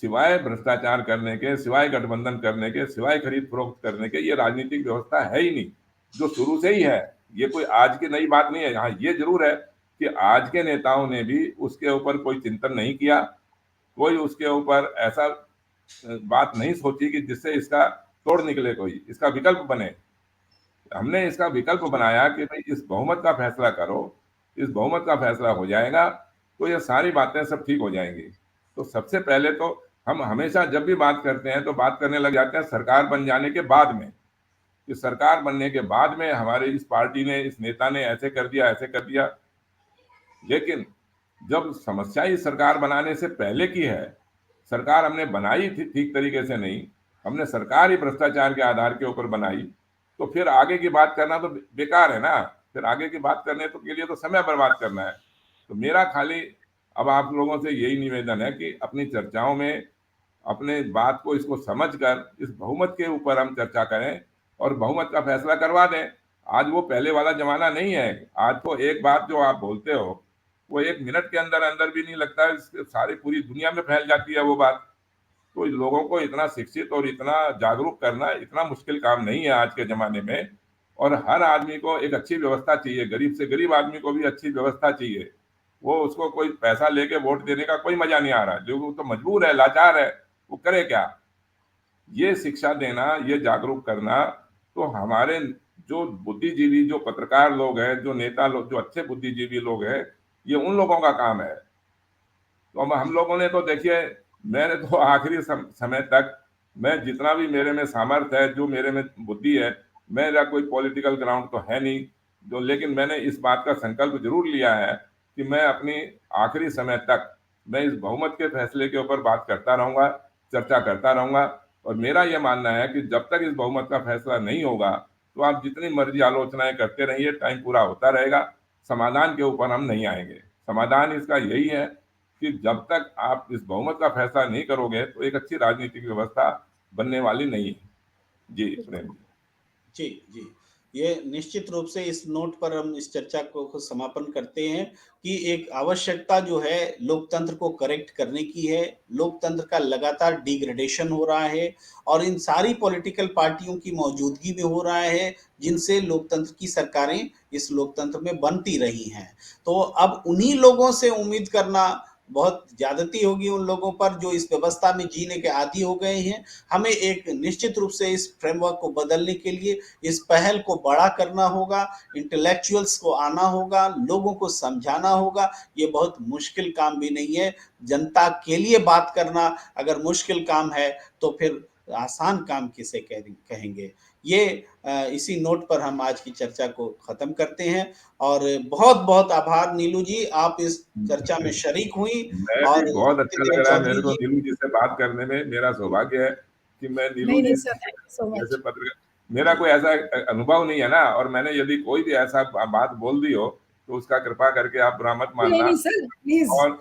सिवाय भ्रष्टाचार करने के, सिवाय गठबंधन करने के, सिवाय खरीद फरोख्त करने के, ये राजनीतिक व्यवस्था है ही नहीं, जो शुरू से ही है। ये कोई आज की नई बात नहीं है। हाँ, ये जरूर है कि आज के नेताओं ने भी उसके ऊपर कोई चिंतन नहीं किया, कोई उसके ऊपर ऐसा बात नहीं सोची कि जिससे इसका तोड़ निकले, कोई इसका विकल्प बने। हमने इसका विकल्प बनाया कि भाई इस बहुमत का फैसला करो, इस बहुमत का फैसला हो जाएगा तो ये सारी बातें सब ठीक हो जाएंगी। तो सबसे पहले तो हम हमेशा जब भी बात करते हैं तो बात करने लग जाते हैं सरकार बन जाने के बाद में, कि सरकार बनने के बाद में हमारे इस पार्टी ने, इस नेता ने ऐसे कर दिया, ऐसे कर दिया। लेकिन जब समस्या इस सरकार बनाने से पहले की है, सरकार हमने बनाई थी ठीक तरीके से नहीं, हमने सरकार ही भ्रष्टाचार के आधार के ऊपर बनाई, तो फिर आगे की बात करना तो बेकार है ना। फिर आगे की बात करने तो के लिए तो समय बर्बाद करना है। तो मेरा खाली अब आप लोगों से यही निवेदन है कि अपनी चर्चाओं में अपने बात को इसको समझकर इस बहुमत के ऊपर हम चर्चा करें और बहुमत का फैसला करवा दें। आज वो पहले वाला जमाना नहीं है। आज तो एक बात जो आप बोलते हो वो 1 मिनट के अंदर अंदर भी नहीं लगता है, सारी पूरी दुनिया में फैल जाती है वो बात। तो लोगों को इतना शिक्षित और इतना जागरूक करना इतना मुश्किल काम नहीं है आज के जमाने में। और हर आदमी को एक अच्छी व्यवस्था चाहिए, गरीब से गरीब आदमी को भी अच्छी व्यवस्था चाहिए। वो उसको कोई पैसा लेके वोट देने का कोई मजा नहीं आ रहा, जो तो मजबूर है, लाचार है, वो करे क्या? ये शिक्षा देना, ये जागरूक करना तो हमारे जो बुद्धिजीवी, जो पत्रकार लोग हैं, जो नेता लोग, जो अच्छे बुद्धिजीवी लोग हैं, ये उन लोगों का काम है। तो अब हम लोगों ने तो देखिए, मैंने तो आखिरी समय तक मैं जितना भी मेरे में सामर्थ्य है, जो मेरे में बुद्धि है, मेरा कोई पॉलिटिकल ग्राउंड तो है नहीं जो, लेकिन मैंने इस बात का संकल्प जरूर लिया है कि मैं अपनी आखिरी समय तक मैं इस बहुमत के फैसले के ऊपर बात करता रहूंगा, चर्चा करता रहूंगा। और मेरा यह मानना है कि जब तक इस बहुमत का फैसला नहीं होगा तो आप जितनी मर्जी आलोचनाएं करते रहिए, टाइम पूरा होता रहेगा, समाधान के ऊपर हम नहीं आएंगे। समाधान इसका यही है कि जब तक आप इस बहुमत का फैसला नहीं करोगे तो एक अच्छी राजनीतिक व्यवस्था बनने वाली नहीं है। जी प्रेम जी। जी, ये निश्चित रूप से इस नोट पर हम इस चर्चा को समापन करते हैं कि एक आवश्यकता जो है लोकतंत्र को करेक्ट करने की है। लोकतंत्र का लगातार डिग्रेडेशन हो रहा है और इन सारी पॉलिटिकल पार्टियों की मौजूदगी में हो रहा है, जिनसे लोकतंत्र की सरकारें इस लोकतंत्र में बनती रही हैं। तो अब उन्हीं लोगों से उम्मीद करना बहुत ज्यादती होगी, उन लोगों पर जो इस व्यवस्था में जीने के आदी हो गए हैं। हमें एक निश्चित रूप से इस फ्रेमवर्क को बदलने के लिए इस पहल को बड़ा करना होगा, इंटेलेक्चुअल्स को आना होगा, लोगों को समझाना होगा। ये बहुत मुश्किल काम भी नहीं है। जनता के लिए बात करना अगर मुश्किल काम है तो फिर आसान काम किसे कहेंगे। ये इसी नोट पर हम आज की चर्चा को खत्म करते हैं। और बहुत बहुत आभार नीलू जी, आप इस चर्चा में शरीक हुई। मैं भी और बहुत अच्छा लग सत्यदेव रहा है मेरे चौधरी को जी। नीलू जी से बात करने में। मेरा सौभाग्य है कि मैं नीलू नहीं नहीं जी सर, थैंक यू सो जैसे मच। पत्रकार, मेरा कोई ऐसा अनुभव नहीं है ना, और मैंने यदि कोई भी ऐसा बात बोल दी हो तो उसका कृपा करके आप बुरा मत नहीं मानना। नहीं सर, प्लीज। और